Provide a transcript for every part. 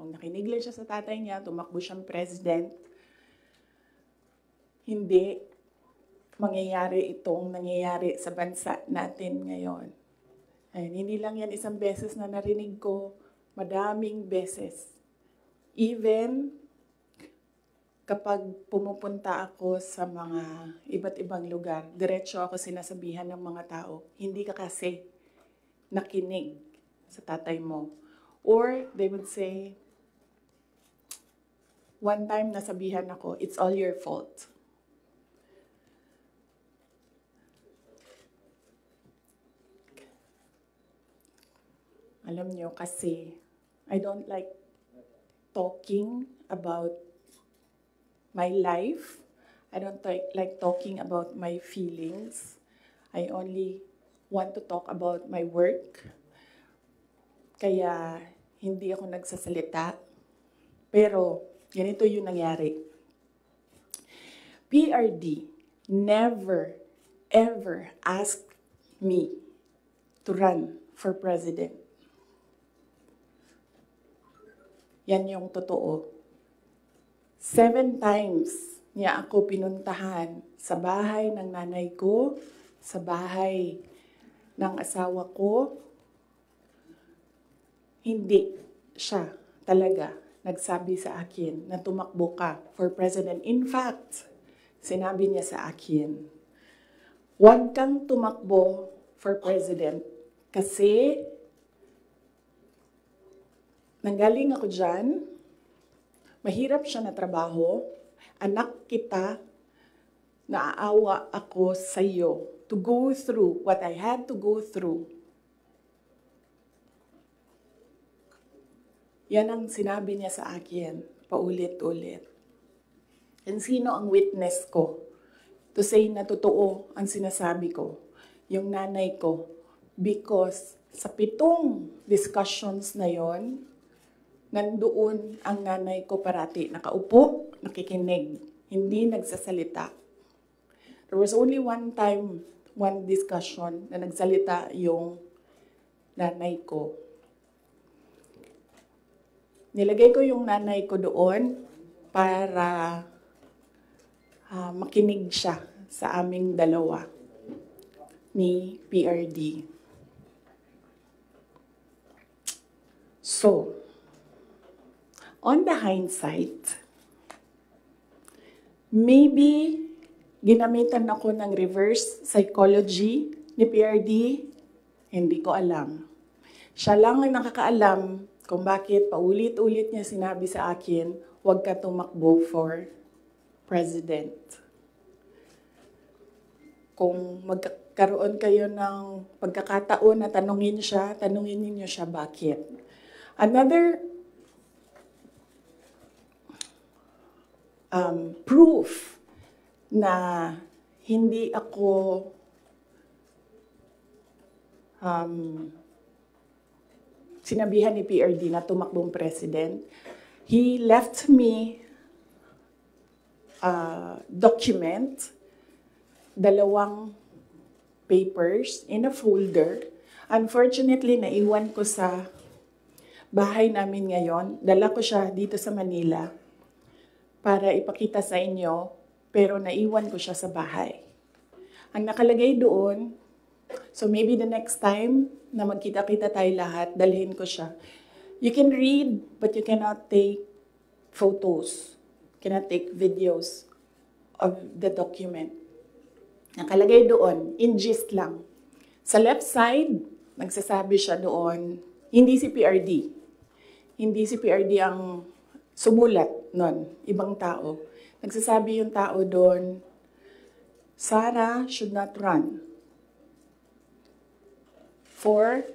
Kung nakinig lang siya sa tatay niya, tumakbo siyang president, hindi mangyayari itong nangyayari sa bansa natin ngayon. Ay, hindi lang yan isang beses na narinig ko, madaming beses. Even kapag pumupunta ako sa mga iba't ibang lugar, diretso ako sinasabihan ng mga tao, hindi ka kasi nakinig sa tatay mo. Or they would say, one time nasabihan ako, it's all your fault. Alam nyo, kasi I don't like talking about my life. I don't like talking about my feelings. I only want to talk about my work. Kaya hindi ako nagsasalita. Pero ganito yung nangyari. PRD never, ever asked me to run for president. Yan yung totoo. 7 times niya ako pinuntahan sa bahay ng nanay ko, sa bahay ng asawa ko. Hindi siya talaga nagsabi sa akin na tumakbo ka for president. In fact, sinabi niya sa akin, huwag kang tumakbo for president kasi nanggaling ako dyan, mahirap siya na trabaho, anak kita, naaawa ako sa iyo to go through what I had to go through. Yan ang sinabi niya sa akin, paulit-ulit. And sino ang witness ko to say na totoo ang sinasabi ko? Yung nanay ko. Because sa 7 discussions na yon, nandoon ang nanay ko parati. Nakaupo, nakikinig, hindi nagsasalita. There was only one time, one discussion na nagsalita yung nanay ko. Nilagay ko yung nanay ko doon para makinig siya sa aming dalawa ni PRD. So, on the hindsight, maybe ginamitan ako ng reverse psychology ni PRD, hindi ko alam. Siya lang ang nakakaalam kung bakit paulit-ulit niya sinabi sa akin, huwag ka tumakbo for president. Kung magkaroon kayo ng pagkakataon na tanungin niyo siya bakit. Another proof na hindi ako sinabihan ni PRD na tumakbong president, he left me a document, 2 papers in a folder. Unfortunately, naiwan ko sa bahay namin ngayon. Dala ko siya dito sa Manila para ipakita sa inyo, pero naiwan ko siya sa bahay. Ang nakalagay doon, so maybe the next time na magkita-kita tayo lahat, dalhin ko siya. You can read, but you cannot take photos. You cannot take videos of the document. Nakalagay doon, in gist lang. Sa left side, nagsasabi siya doon, hindi si PRD. Hindi si PRD ang sumulat nun, ibang tao. Nagsasabi yung tao doon, Sara should not run for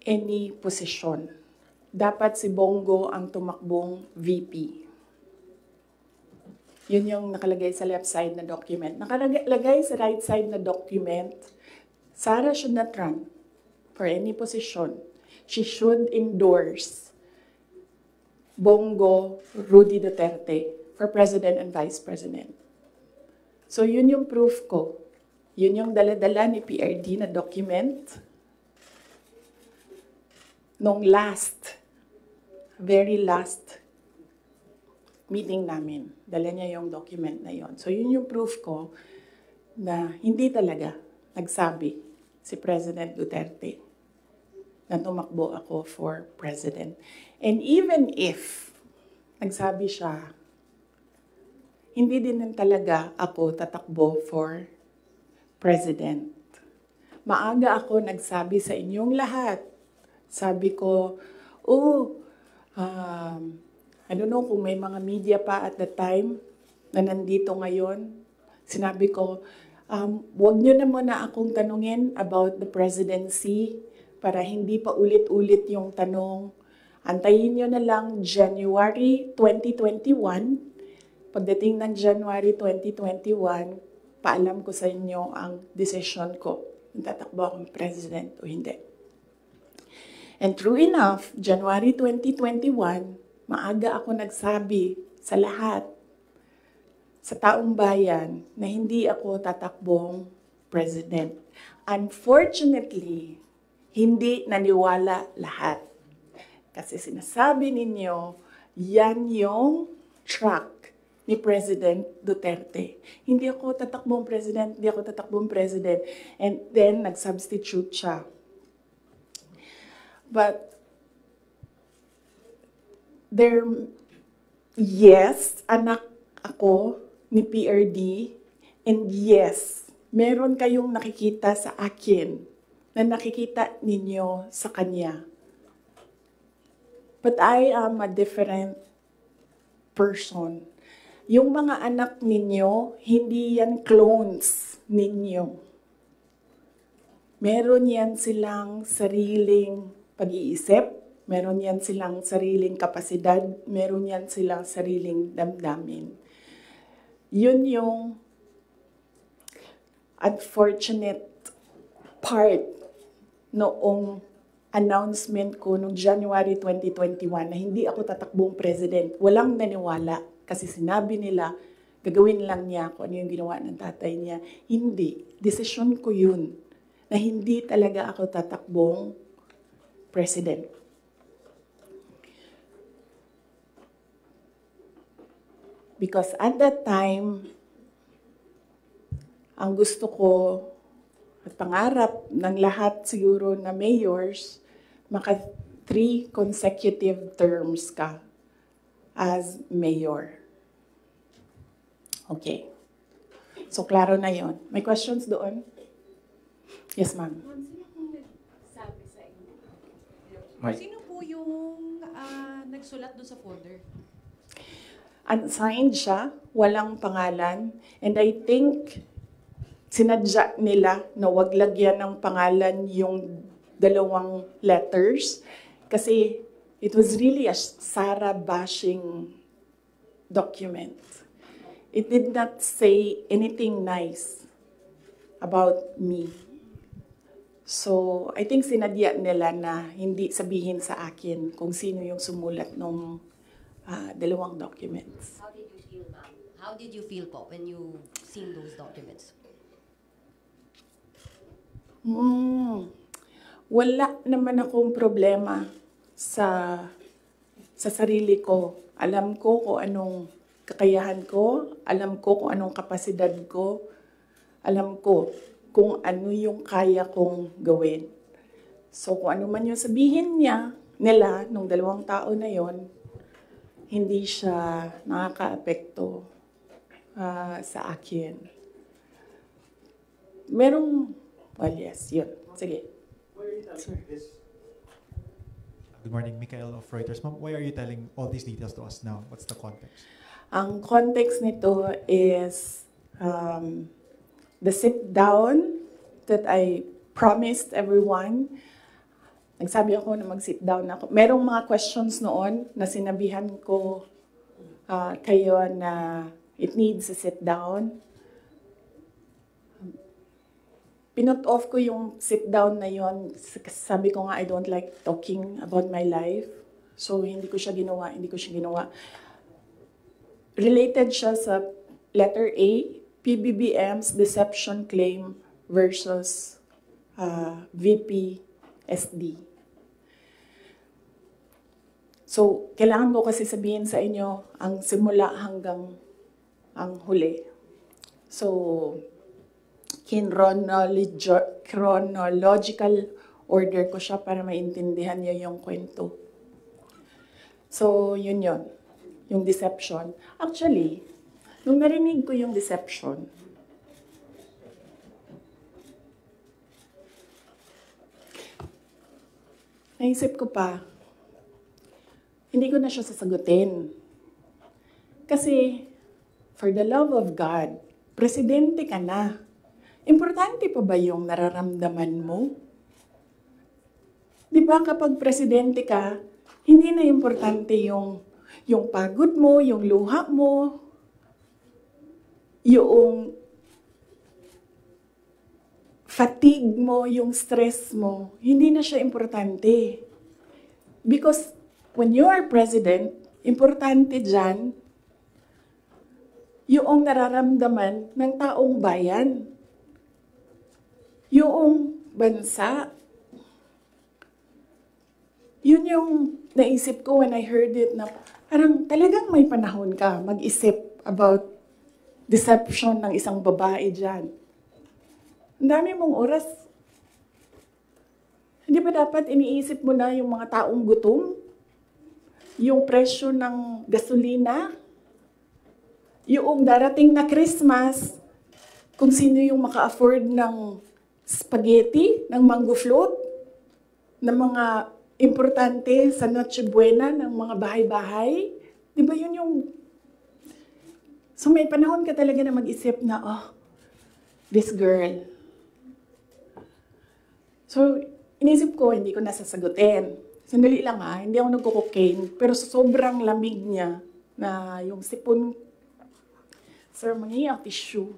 any position. Dapat si Bongo ang tumakbong VP. Yun yung nakalagay sa left side na document. Nakalagay sa right side na document, Sara should not run for any position. She should endorse Bongo Rudy Duterte for President and Vice President. So yun yung proof ko. Yun yung dala-dala ni PRD na document nung last very last meeting namin. Dala niya yung document na yon. So yun yung proof ko na hindi talaga nagsabi si President Duterte na tumakbo ako for president. And even if nagsabi siya, hindi din talaga ako tatakbo for president. Maaga ako nagsabi sa inyong lahat. Sabi ko, I don't know kung may mga media pa at the time na nandito ngayon. Sinabi ko, wag nyo na muna akong tanungin about the presidency para hindi pa ulit-ulit yung tanong. Antayin nyo na lang January 2021. Pagdating ng January 2021, paalam ko sa inyo ang decision ko. Tatakbo akong president o hindi. And true enough, January 2021, maaga ako nagsabi sa lahat, sa taong bayan, na hindi ako tatakbong president. Unfortunately, hindi naniwala lahat. Kasi sinasabi ninyo, yan yung track ni President Duterte. Hindi ako tatakbong president, hindi ako tatakbong president. And then, nag-substitute siya. But, yes, anak ako ni PRD, and yes, meron kayong nakikita sa akin na nakikita ninyo sa kanya. But I am a different person. Yung mga anak ninyo, hindi yan clones ninyo. Meron yan silang sariling pag-iisip, meron yan silang sariling kapasidad, meron yan silang sariling damdamin. Yun yung unfortunate part noong announcement ko noong January 2021 na hindi ako tatakbong president. Walang naniwala kasi sinabi nila, gagawin lang niya kung ano yung ginawa ng tatay niya. Hindi. Desisyon ko yun na hindi talaga ako tatakbong president. Because at that time, ang gusto ko at pangarap ng lahat siguro na mayors, maka 3 consecutive terms ka as mayor. Okay. So, klaro na yon. May questions doon? Yes, ma'am. Sino po nagsabi sa inyo? Mike. Sino po yung nagsulat doon sa folder? Unsigned siya, walang pangalan, and I think sinadya nila na wag lagyan ng pangalan yung 2 letters kasi it was really a Sara bashing document. It did not say anything nice about me. So, I think sinadya nila na hindi sabihin sa akin kung sino yung sumulat ng 2 documents. How did you feel, ma'am? How did you feel po when you seen those documents? Wala naman akong problema sa sarili ko. Alam ko kung anong kakayahan ko, alam ko kung anong kapasidad ko, alam ko kung ano yung kaya kong gawin. So kung ano man yung sabihin nila, nung 2 tao na yon, hindi siya nakaka-apekto sa akin. Well, yes, yun. Sige. Sir. Good morning, Mikael of Reuters. Ma'am, why are you telling all these details to us now? What's the context? Ang context nito is the sit down that I promised everyone. Nagsabi ako na mag-sit down ako. Merong mga questions noon na sinabihan ko kayo na it needs a sit down. Pinut off ko yung sit down na yon. Sabi ko nga, I don't like talking about my life. So, hindi ko siya ginawa. Related siya sa letter A, PBBM's deception claim versus VP SD. So, kailangan ko kasi sabihin sa inyo ang simula hanggang ang huli. So, chronological order ko siya para maintindihan niyo yung kwento. So, yun. Yung deception. Actually, nung narinig ko yung deception, naisip ko pa, hindi ko na siya sasagutin. Kasi, for the love of God, presidente ka na. Importante pa ba yung nararamdaman mo? Di ba kapag presidente ka, hindi na importante yung pagod mo, yung luha mo, yung fatigue mo, yung stress mo. Hindi na siya importante. Because when you are president, importante dyan yung nararamdaman ng taong bayan. Yung bansa. Yun yung naisip ko when I heard it na parang talagang may panahon ka mag-isip about deception ng isang babae dyan. Ang dami mong oras. Hindi ba dapat iniisip mo na yung mga taong gutom? Yung presyo ng gasolina? Yung darating na Christmas, kung sino yung maka-afford ng spaghetti, ng mango float, ng mga importante sa Noche Buena, ng mga bahay-bahay. Di ba yun yung... So may panahon ka talaga na mag-isip na, oh, this girl. So, inisip ko, hindi ko nasasagutin. Sandali lang hindi ako nagko-cocaine. Pero sobrang lamig niya na yung sipon. Sir, mangiyak tissue.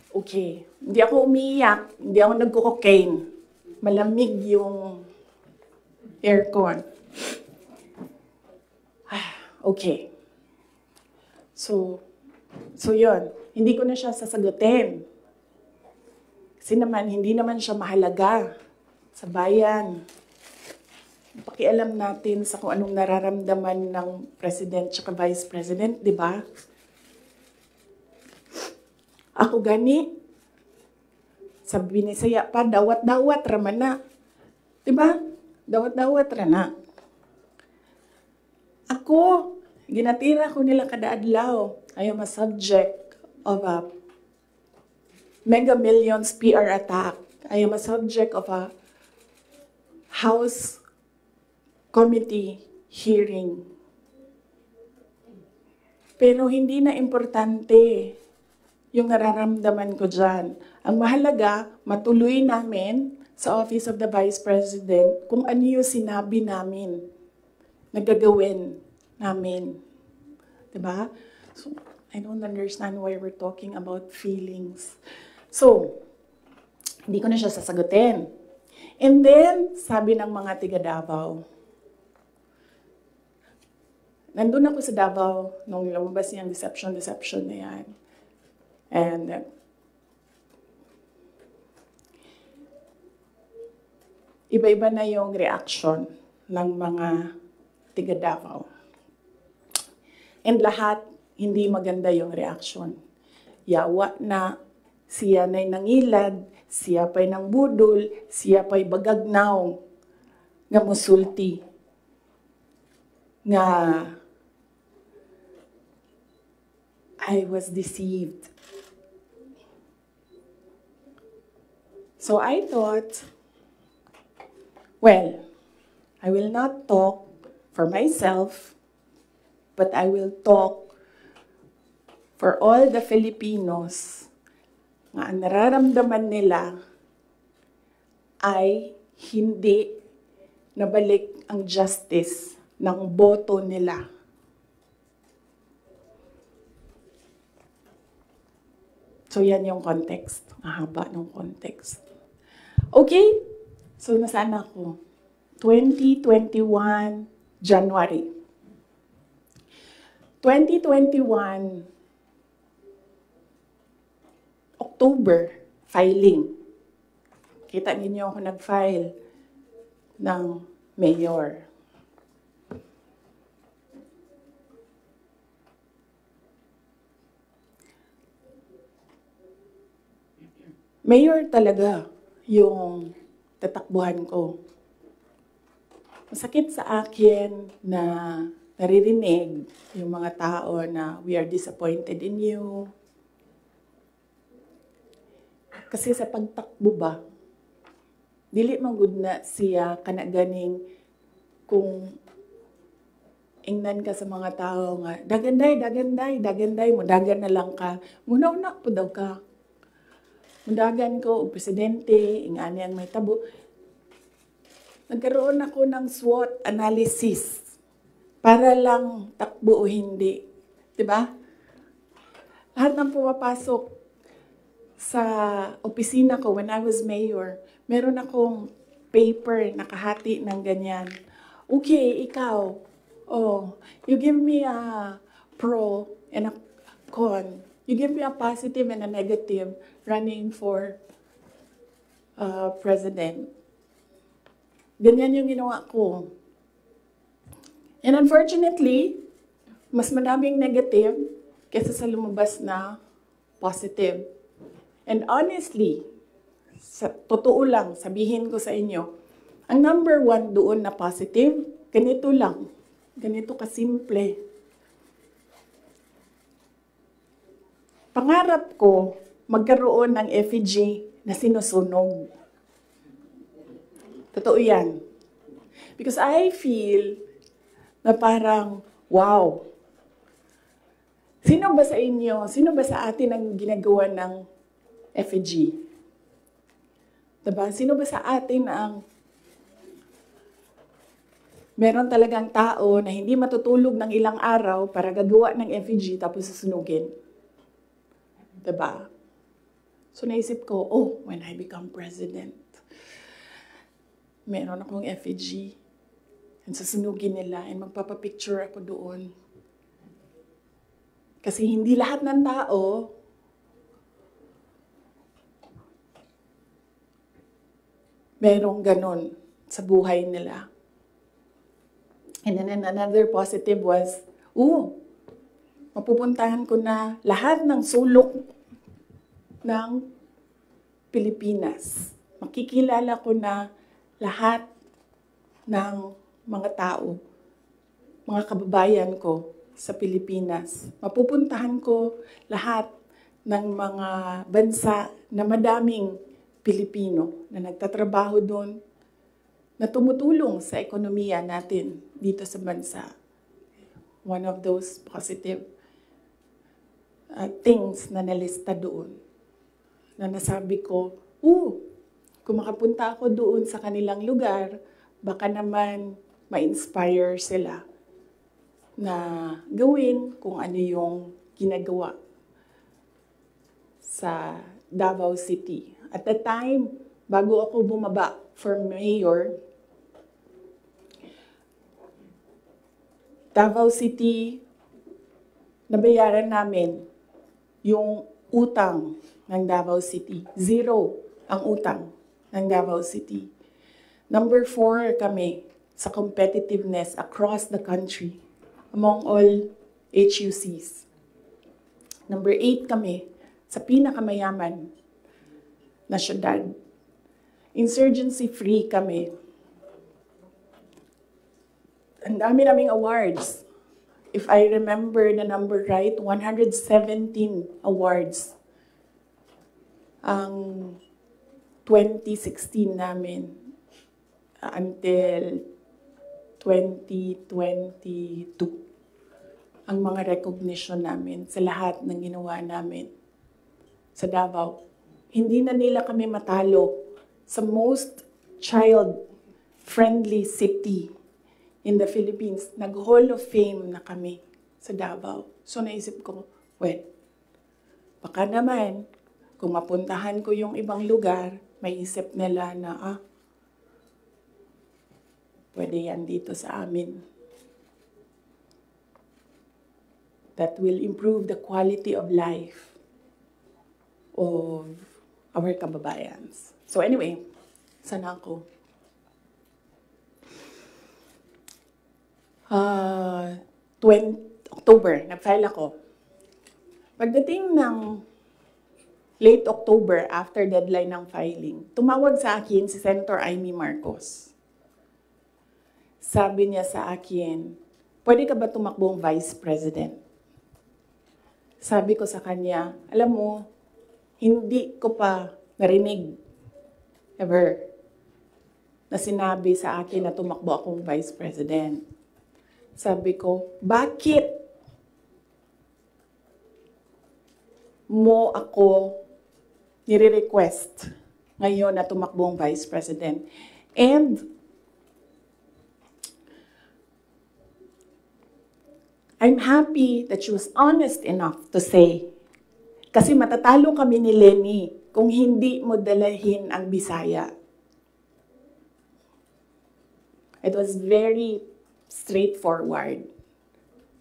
Okay. Hindi ako umiyak. Hindi ako nagko-cocaine. Malamig yung aircon. Okay. So yun. Hindi ko na siya sasagutin. Kasi naman, hindi naman siya mahalaga sa bayan. Pakialam natin sa kung anong nararamdaman ng president at vice president, di ba? Ako gani, sa Binisaya pa, dawat-dawat raman na. Di ba? Dawat-dawat rana. Ako, ginatira ko nila kada adlaw. I am a subject of a Mega Millions PR attack. I am a subject of a House Committee hearing. Pero hindi na importante yung nararamdaman ko dyan. Ang mahalaga, matuloy namin sa Office of the Vice President kung ano yung sinabi namin na gagawin namin. Diba? So, I don't understand why we're talking about feelings. So, hindi ko na siya sasagutin. And then, sabi ng mga tiga Davao, nandun ako sa Davao nung lumabas niyang deception na yan. And iba-iba na yung reaction ng mga tiga Davao. And lahat, hindi maganda yung reaction. Yawa na, siya na'y nangilad, siya pa'y nang budol, siya pa'y bagagnaw, nga musulti, nga I was deceived. So I thought, well, I will not talk for myself, but I will talk for all the Filipinos nga ang nararamdaman nila ay hindi nabalik ang justice ng boto nila. So yan yung context. Ang haba ng context. Okay? So nasaan ako? 2021, January. 2021, October, filing. Kita ninyo ako nag-file ng mayor. mayor talaga yung tatakbuhan ko. Masakit sa akin na naririnig yung mga tao na we are disappointed in you. Kasi sa pagtakbo ba, dili man gud na siya kanaganing kung ingnan ka sa mga tao nga, daganday, mudagan na lang ka. Muna-una po daw ka. Mudagan ko, o presidente, ingani ang may tabo. Nagkaroon ako ng SWOT analysis para lang takbo o hindi. Diba? Lahat ng pumapasok sa opisina ko when I was mayor, meron akong paper nakahati ng ganyan. Okay, ikaw, you give me a pro and a con. You give me a positive and a negative running for president. Ganyan yung ginawa ko. And unfortunately, mas madaming negative kaysa sa lumabas na positive. And honestly, sa totoo lang, sabihin ko sa inyo, ang number 1 doon na positive, ganito lang. Ganito kasimple. Pangarap ko magkaroon ng effigy na sinusunog. Totoo yan. Because I feel na parang, wow. Sino ba sa inyo, sino ba sa atin ang ginagawa ng effigy? Diba? Sino ba sa atin ang meron talagang tao na hindi matutulog ng ilang araw para gagawa ng effigy tapos susunugin? Diba? So naisip ko, when I become president, meron akong effigy and susunugin nila and magpapapicture ako doon. Kasi hindi lahat ng tao merong ganon sa buhay nila. And then another positive was, mapupuntahan ko na lahat ng sulok ng Pilipinas. Makikilala ko na lahat ng mga tao, mga kababayan ko sa Pilipinas. Mapupuntahan ko lahat ng mga bansa na madaming Pilipino na nagtatrabaho doon, na tumutulong sa ekonomiya natin dito sa bansa. One of those positive things na nalista doon. Na nasabi ko, kung makapunta ako doon sa kanilang lugar, baka naman ma-inspire sila na gawin kung ano yung ginagawa sa Davao City. At the time, bago ako bumaba for mayor, Davao City, nabayaran namin yung utang ng Davao City. 0 ang utang ng Davao City. Number 4 kami sa competitiveness across the country among all HUCs. Number 8 kami sa pinakamayaman na syudad. Insurgency-free kami. Ang dami naming awards. If I remember the number right, 117 awards ang 2016 namin until 2022. Ang mga recognition namin sa lahat ng ginawa namin sa Davao. Hindi na nila kami matalo sa most child-friendly city in the Philippines. Nag-Hall of Fame na kami sa Davao. So naisip ko, baka naman, kung mapuntahan ko yung ibang lugar, may isip nila na, pwede yan dito sa amin. That will improve the quality of life of our kababayans. So anyway, sana ako. October, nag-file ako. Pagdating ng late October, after deadline ng filing, tumawag sa akin si Senator Amy Marcos. Sabi niya sa akin, pwede ka ba tumakbong Vice President? Sabi ko sa kanya, alam mo, hindi ko pa narinig ever na sinabi sa akin na tumakbo akong Vice President. Sabi ko, bakit mo ako nire-request ngayon na tumakbo ang Vice President? And I'm happy that she was honest enough to say, kasi matatalo kami ni Lenny kung hindi mo dalahin ang Bisaya. It was very straightforward.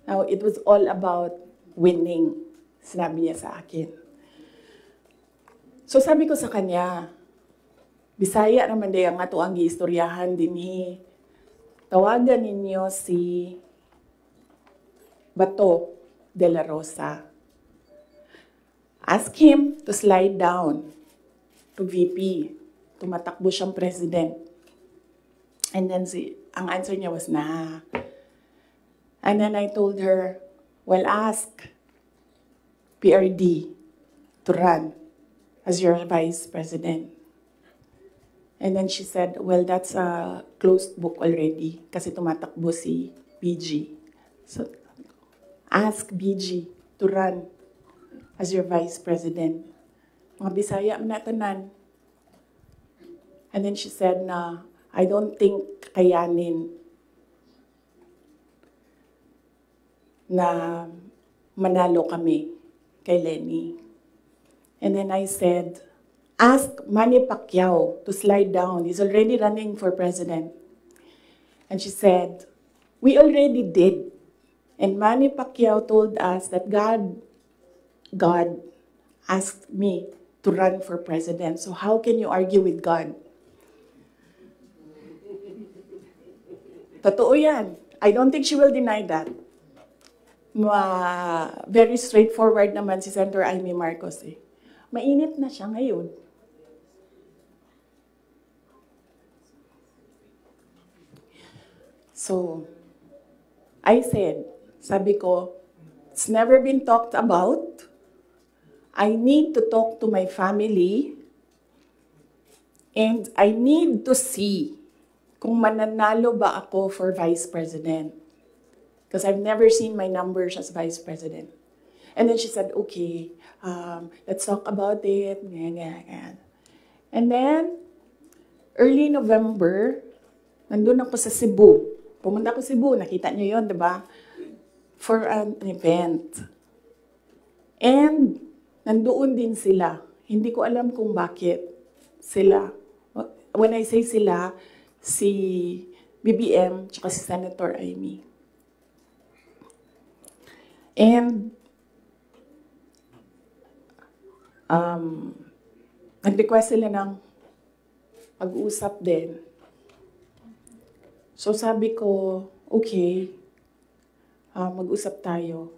Now, it was all about winning, sinabi niya sa akin. So sabi ko sa kanya, Bisaya naman day ang ato ang giistoryahan dinhi. Tawagan ninyo si Bato de la Rosa. Ask him to slide down to VP. Tumatakbo siyang president. And then ang answer niya was, nah. And then I told her, well, ask PRD to run as your vice president. And then she said, well, that's a closed book already kasi tumatakbo si BG. So, ask BG to run as your vice president. Mga Bisaya man tanan. And then she said na, I don't think kayanin na manalo kami kay Lenny. And then I said, ask Manny Pacquiao to slide down. He's already running for president. And she said, we already did. And Manny Pacquiao told us that God asked me to run for president. So how can you argue with God? Totoo yan. I don't think she will deny that. Very straightforward naman si Senator Amy Marcos eh. Mainit na siya ngayon. So, I said, sabi ko, it's never been talked about. I need to talk to my family and I need to see kung mananalo ba ako for Vice President. Because I've never seen my numbers as Vice President. And then she said, okay, let's talk about it. And then, early November, nandun ako sa Cebu. Pumunta ako sa Cebu, nakita niyo yun, di ba? For an event. And, nandoon din sila. Hindi ko alam kung bakit sila. When I say sila, si BBM, tsaka si Senator Amy. And, nag-request sila ng pag-uusap din. So sabi ko, okay, mag-usap tayo.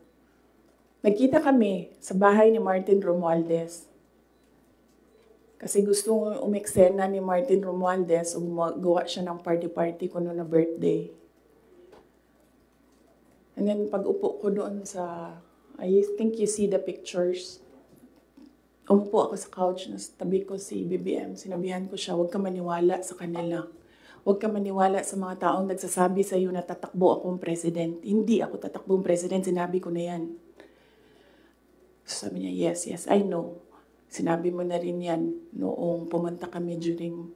Nagkita kami sa bahay ni Martin Romualdez. Kasi gusto umeksena ni Martin Romualdez, gawa siya ng party-party ko noon na birthday. And then pag-upo ko doon sa, I think you see the pictures. Umupo ako sa couch, nasa tabi ko si BBM. Sinabihan ko siya, huwag ka maniwala sa kanila. Huwag ka maniwala sa mga taong nagsasabi sa iyo na tatakbo akong president. Hindi ako tatakbong president, sinabi ko na yan. So sabi niya, yes, I know. Sinabi mo na rin yan noong pumunta kami during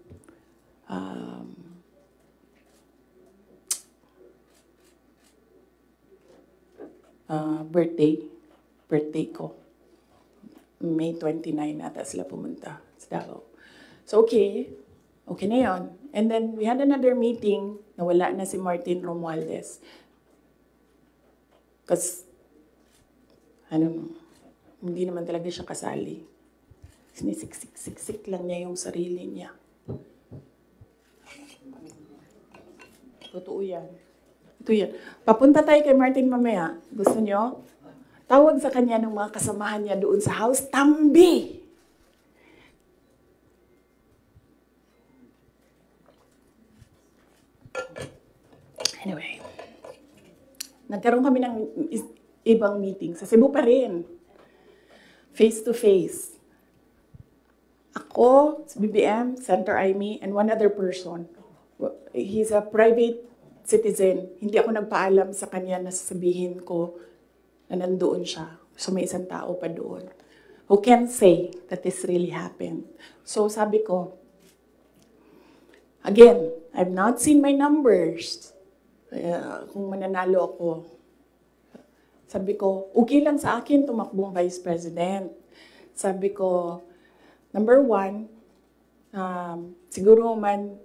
birthday ko. May 29 ata sila pumunta sa Davao. So okay na yun. And then we had another meeting na wala na si Martin Romualdez. Because, hindi naman talaga siya kasali. Sinisiksik lang niya yung sarili niya. Totoo yan. Ito yan. Papunta tayo kay Martin mamaya. Gusto nyo? Tawag sa kanya ng mga kasamahan niya doon sa house, Tambi! Anyway, nagkaroon kami ng ibang meeting. Sa Cebu pa rin. Face to face. Ako, sa BBM, Senator Amy, and one other person. He's a private citizen. Hindi ako nagpaalam sa kanya na sasabihin ko na nandoon siya. So may isang tao pa doon who can say that this really happened. So sabi ko, again, I've not seen my numbers. Kung mananalo ako. Sabi ko, okay lang sa akin tumakbong Vice President. Sabi ko, number one, siguro man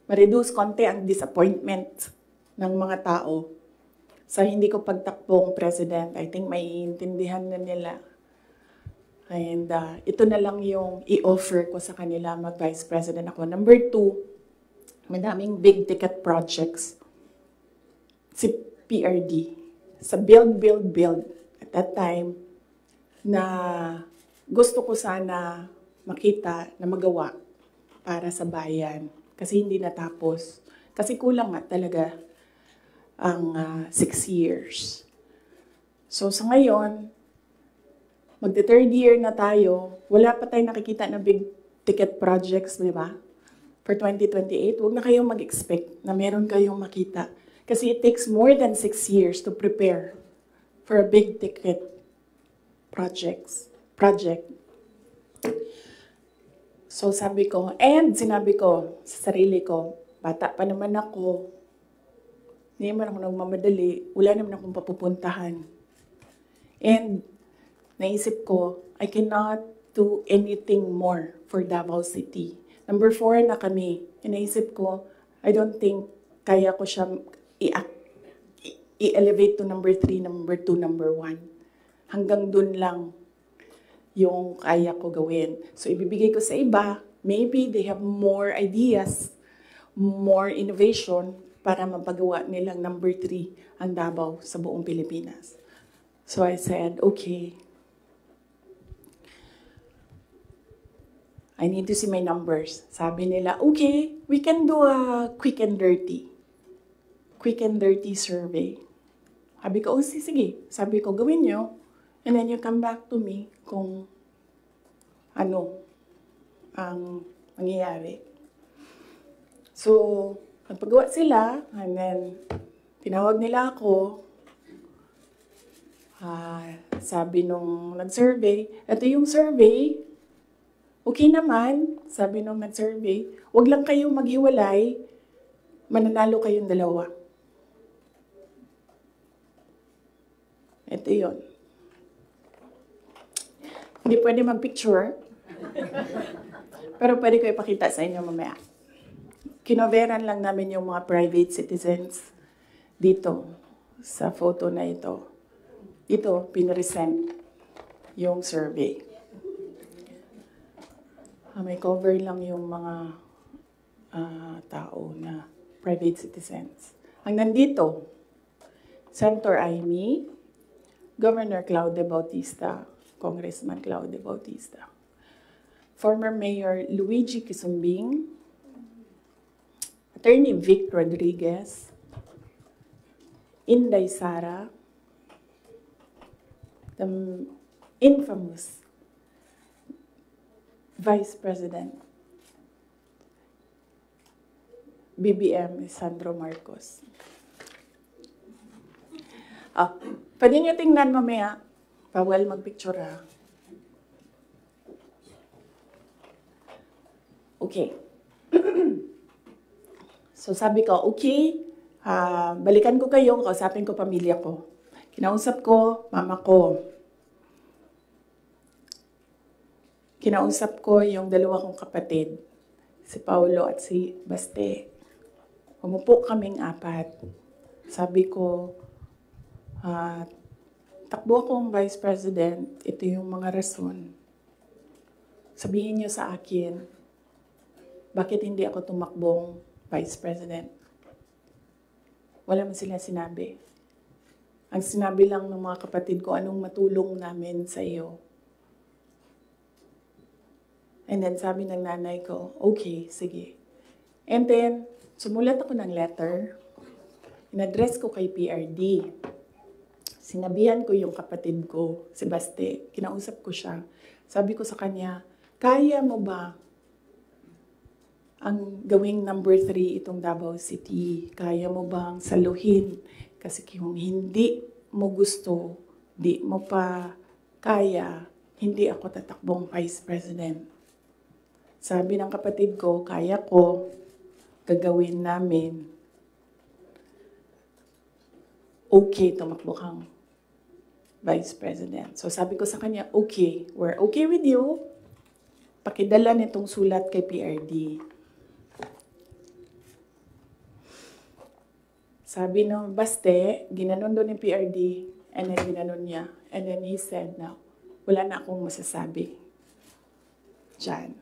ma-reduce konti ang disappointment ng mga tao sa hindi ko pagtakbong President. I think maiintindihan na nila. And ito na lang yung i-offer ko sa kanila mag-Vice President ako. Number two, madaming big ticket projects. Si PRD. Sa build. At that time, na gusto ko sana makita na magawa para sa bayan. Kasi hindi natapos. Kasi kulang nga talaga ang 6 years. So sa ngayon, magte-third year na tayo, wala pa tayong nakikita na big ticket projects, di ba? For 2028, huwag na kayong mag-expect na meron kayong makita. Kasi it takes more than 6 years to prepare for a big ticket project. So sabi ko, and sinabi ko sa sarili ko, bata pa naman ako, hindi naman ako nagmamadali, wala naman akong papupuntahan. And naisip ko, I cannot do anything more for Davao City. Number 4 na kami. Naisip ko, I don't think kaya ko siya i-elevate to number 3, number 2, number 1. Hanggang dun lang yung kaya ko gawin. So, ibibigay ko sa iba. Maybe they have more ideas, more innovation para mapagawa nilang number 3 ang Davao sa buong Pilipinas. So, I said, okay. I need to see my numbers. Sabi nila, okay, we can do a quick and dirty survey. Sabi ko, oh, sige. Sabi ko, gawin nyo. And then you come back to me kung ano ang mangyayari. So, nagpagawa sila, and then tinawag nila ako. Sabi nung nag-survey, ito yung survey, okay naman, sabi nung nag-survey, wag lang kayong maghiwalay, mananalo kayong dalawa. Ito yun. Hindi pwede mag-picture, pero pwede ko ipakita sa inyo mamaya. Kinoveran lang namin yung mga private citizens dito sa photo na ito. Ito, pinresent yung survey. May cover lang yung mga tao na private citizens. Ang nandito, Senator Amy, Governor Claude Bautista, Congressman Claude Bautista, former Mayor Luigi Quisumbing, Attorney Vic Rodriguez, Inday Sara, the infamous Vice President, BBM Sandro Marcos. Pwede nyo tingnan mamaya. Bawal mag-picture ha. Okay. So sabi ko, okay, balikan ko kayo, kausapin ko pamilya ko. Kinausap ko, mama ko. Kinausap ko yung dalawa kong kapatid, si Paulo at si Baste. Umupo kaming 4. Sabi ko, takbo akong Vice President, ito yung mga rason. Sabihin niyo sa akin, bakit hindi ako tumakbong Vice President? Wala man sila sinabi. Ang sinabi lang ng mga kapatid ko, anong matulong namin sa iyo. And then sabi ng nanay ko, okay, sige. And then, Sumulat ako ng letter. In-address ko kay PRD. Sinabihan ko yung kapatid ko, si Baste. Kinausap ko siya. Sabi ko sa kanya, kaya mo ba ang gawing number 3 itong Davao City? Kaya mo bang saluhin? Kasi kung hindi mo gusto, di mo pa kaya, hindi ako tatakbong Vice President. Sabi ng kapatid ko, kaya ko, gagawin namin. Okay, tumakbo kang Vice President. So sabi ko sa kanya, okay, we're okay with you. Pakidala nitong sulat kay PRD. Sabi ng Baste, ginanon doon ng PRD, and then ginanon niya. And then he said, na, wala na akong masasabi dyan.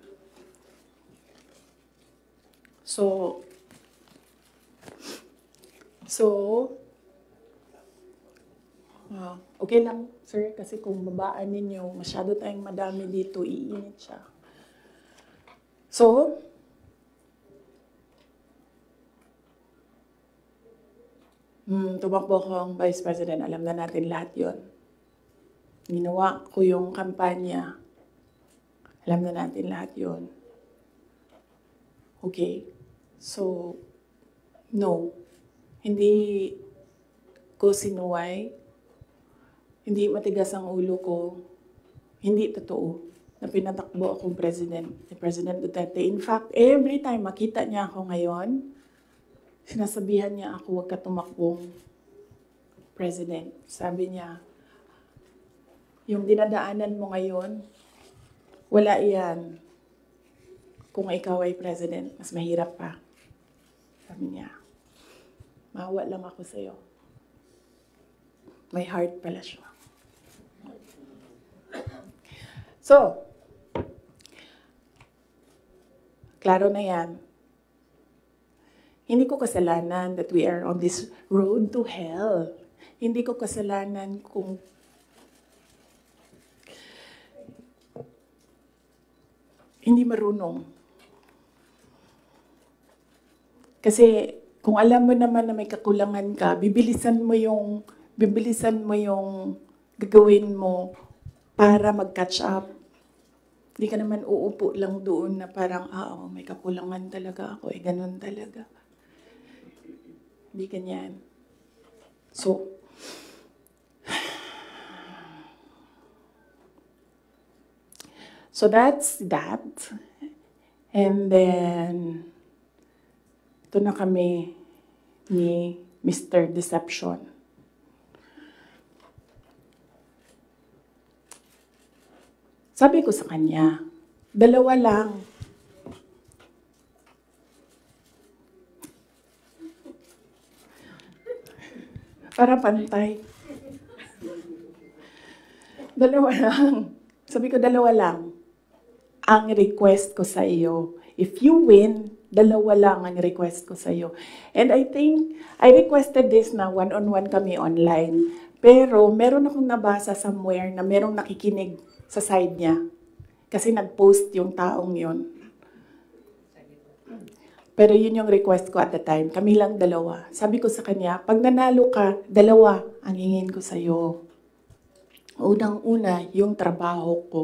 So, okay lang, sir, kasi kung babaan ninyo, masyado tayong madami dito, iinit siya. So, tumakbo ko ang Vice President, alam na natin lahat yon. Ginawa ko yung kampanya, alam na natin lahat yon. Okay, so, no, hindi ko sinuway, hindi matigas ang ulo ko, hindi totoo na pinatakbo akong President, ni President Duterte. In fact, every time makita niya ako ngayon, sinasabihan niya ako, huwag ka tumakbong President. Sabi niya, yung dinadaanan mo ngayon, wala iyan. Kung ikaw ay President, mas mahirap pa. Sabi niya, maawa lang ako sa'yo. May heart pala siya. So, klaro na yan. Hindi ko kasalanan that we are on this road to hell. Hindi ko kasalanan kung hindi marunong. Kasi kung alam mo naman na may kakulangan ka, bibilisan mo yung gagawin mo para mag-catch up. Hindi ka naman uupo lang doon na parang, may kakulangan talaga ako. Ganun talaga. Hindi ganyan. So that's that. And then, ito na kami ni Mr. Deception. Sabi ko sa kanya, 2 lang. Para pantay. 2 lang. Sabi ko, 2 lang. Ang request ko sa iyo. If you win, 2 lang ang request ko sa iyo. And I think, I requested this na one-on-one kami online. Pero meron akong nabasa somewhere na merong nakikinig sa side niya. Kasi nag-post yung taong yun. Pero yun yung request ko at the time. Kami lang 2. Sabi ko sa kanya, pag nanalo ka, 2 ang hingin ko sa'yo. Unang-una, yung trabaho ko.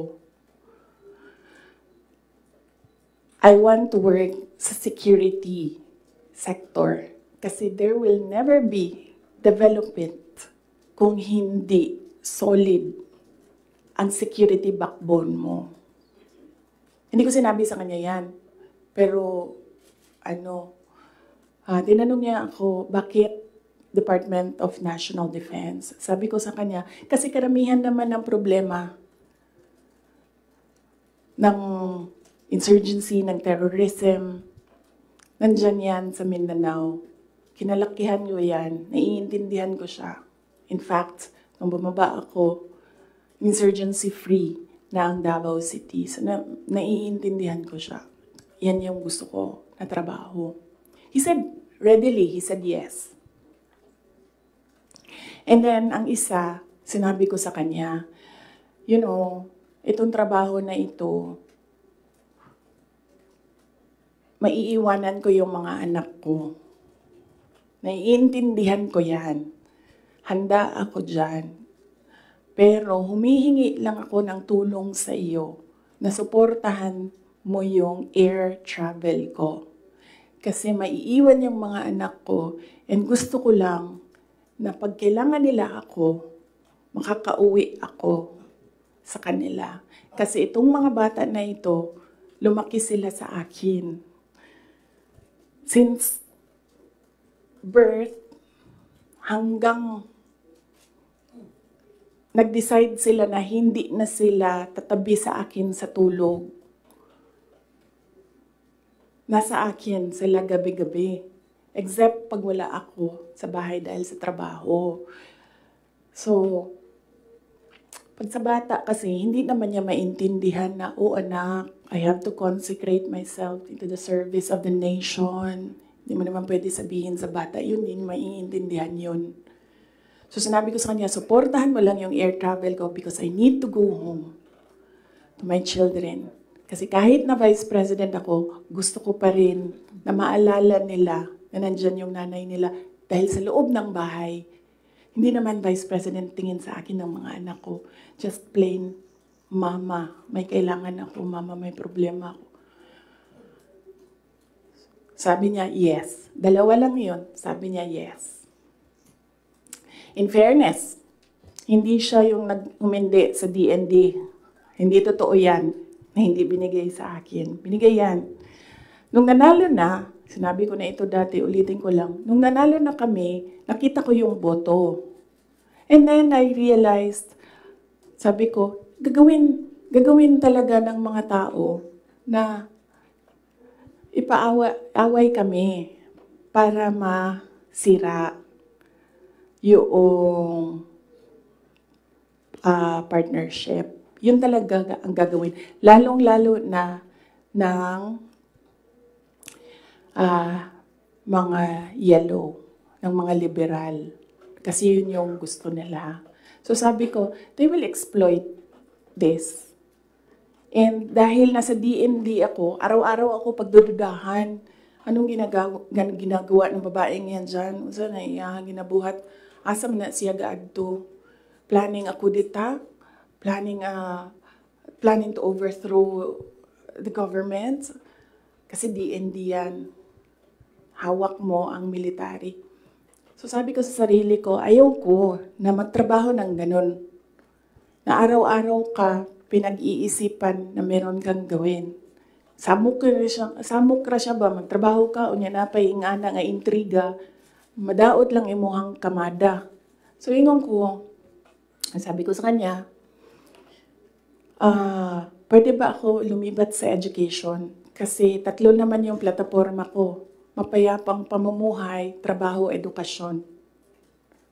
I want to work sa security sector. Kasi there will never be development kung hindi solid ang security backbone mo. Hindi ko sinabi sa kanya yan. Pero, tinanong niya ako, bakit Department of National Defense? Sabi ko sa kanya, kasi karamihan naman ng problema ng insurgency, ng terrorism, nandyan yan sa Mindanao. Kinalakihan ko yan, naiintindihan ko siya. In fact, nung bumaba ako, insurgency-free na ang Davao City. So, naiintindihan ko siya. Yan yung gusto ko na trabaho. He said, readily, he said yes. And then, ang isa, sinabi ko sa kanya, itong trabaho na ito, maiiwanan ko yung mga anak ko. Naiintindihan ko yan. Handa ako dyan. Pero humihingi lang ako ng tulong sa iyo na suportahan mo yung air travel ko. Kasi maiiwan yung mga anak ko and gusto ko lang na pag kailangan nila ako, makakauwi ako sa kanila. Kasi itong mga bata na ito, lumaki sila sa akin. Since birth hanggang nag-decide sila na hindi na sila tatabi sa akin sa tulog. Nasa akin sila gabi-gabi. Except pag wala ako sa bahay dahil sa trabaho. So, pag sa bata kasi, hindi naman niya maintindihan na, oh anak, I have to consecrate myself into the service of the nation. Hindi mo naman pwede sabihin sa bata, yun, hindi maiintindihan yun. So sinabi ko sa kanya, supportahan mo lang yung air travel ko because I need to go home to my children. Kasi kahit na vice president ako, gusto ko pa rin na maalala nila na nandyan yung nanay nila dahil sa loob ng bahay. Hindi naman vice president tingin sa akin ng mga anak ko. Just plain, mama, may kailangan ako, mama, may problema ako. Sabi niya, yes. Dalawa lang yun. Sabi niya, yes. In fairness, hindi siya yung nag-umindi sa DND. Hindi totoo yan na hindi binigay sa akin. Binigay yan. Nung nanalo na, sinabi ko na ito dati, ulitin ko lang. Nung nanalo na kami, nakita ko yung boto. And then I realized, sabi ko, gagawin talaga ng mga tao na ipaaway kami para masira yung partnership. Yun talaga ang gagawin. Lalong-lalo na ng mga yellow, ng mga liberal. Kasi yun yung gusto nila. So sabi ko, they will exploit this. And dahil nasa DND ako, araw-araw ako pagdududahan. Anong ginagawa ng babaeng yan dyan? Saan na ginabuhat? Asam na siya gaadto. Planning ako dita. Planning to overthrow the government. Kasi DND yan. Hawak mo ang military. So sabi ko sa sarili ko, ayaw ko na magtrabaho ng ganun. Na araw-araw ka, pinag-iisipan na meron kang gawin. Samok ra siya ba, magtrabaho ka, unya na pay nga na nga intriga, madaot lang imuhang kamada. So ingon ko, sabi ko sa kanya, pwede ba ako lumibat sa education? Kasi 3 naman yung plataforma ko, mapayapang pamumuhay, trabaho, edukasyon.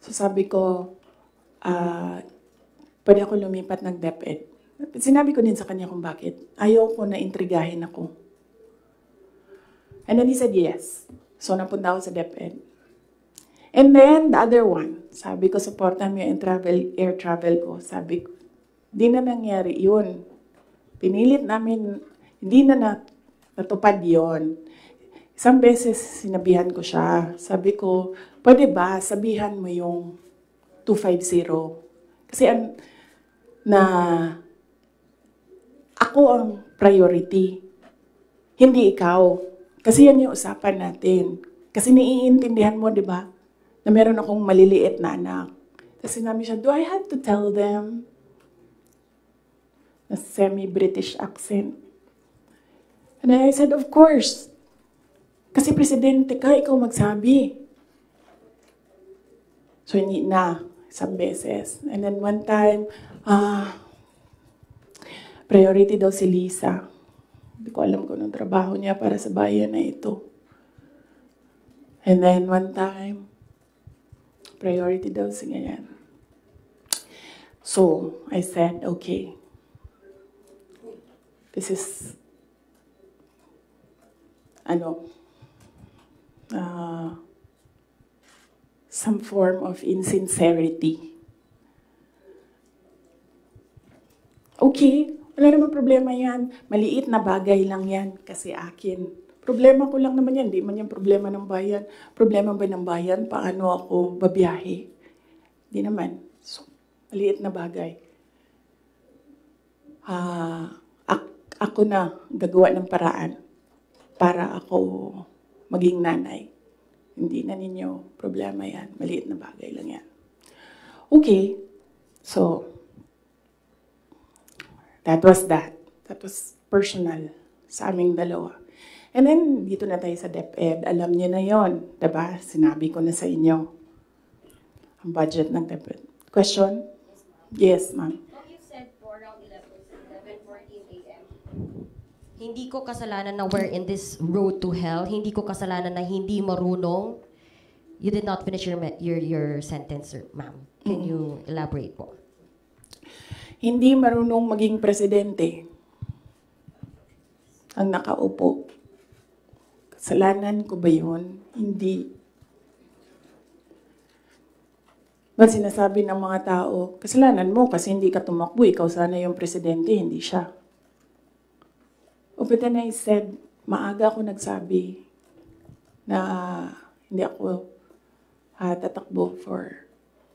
So sabi ko, pwede ako lumipat ng DepEd. Sinabi ko din sa kanya kung bakit. Ayaw ko na intrigahin ako. And then he said yes. So napunta ako sa DepEd. And then the other one, sabi ko, supportan mo yung air travel ko. Sabi ko, di na nangyari yun. Pinilit namin, hindi na natupad yun. Isang beses sinabihan ko siya. Sabi ko, pwede ba sabihan mo yung 250? Kasi ako ang priority. Hindi ikaw. Kasi yan yung usapan natin. Kasi naiintindihan mo, di ba? Na meron akong maliliit na anak. Tapos sinabi siya, do I have to tell them? Na semi-British accent. And I said, of course. Kasi presidente ka, ikaw magsabi. So hindi na, isang beses. And then one time, priority daw si Lisa. Hindi ko alam kung anong trabaho niya para sa bayan na ito. And then one time, priority daw si ganyan. So, I said, okay. This is, some form of insincerity. Okay. Wala naman problema yan. Maliit na bagay lang yan kasi akin. Problema ko lang naman yan, di man yung problema ng bayan. Problema ba ng bayan? Paano ako babiyahe? Di naman. So, maliit na bagay. Ako na gagawa ng paraan para ako maging nanay. Hindi na ninyo problema yan. Maliit na bagay lang yan. Okay. So, that was that. That was personal sa aming dalawa. And then, dito na tayo sa DepEd. Alam niyo na yon, diba? Sinabi ko na sa inyo. Ang budget ng DepEd. Question? Yes, ma'am. You said for around 11:14 a.m. Hindi ko kasalanan na we're in this road to hell. Hindi ko kasalanan na hindi marunong. You did not finish your sentence, ma'am. Can you elaborate po? Hindi marunong maging presidente ang nakaupo. Kasalanan ko ba yun? Hindi. Ba't sinasabi ng mga tao, kasalanan mo kasi hindi ka tumakbo, ikaw sana yung presidente, hindi siya. But then I said, maaga ako nagsabi na hindi ako tatakbo for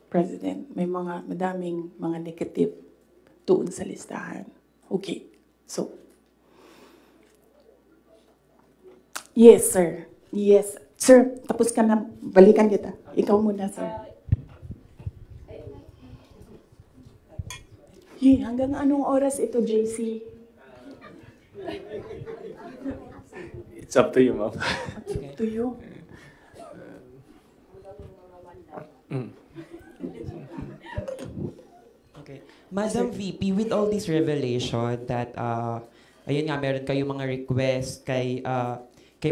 president. May madaming mga negative doon sa listahan. Okay. So, yes, sir. Yes. Sir, tapos ka na. Balikan kita. Ikaw muna, sir. Hanggang anong oras ito, JC? It's up to you, ma'am. To you. Okay. Madam VP, with all this revelation that, ayun nga, meron kayong mga request kay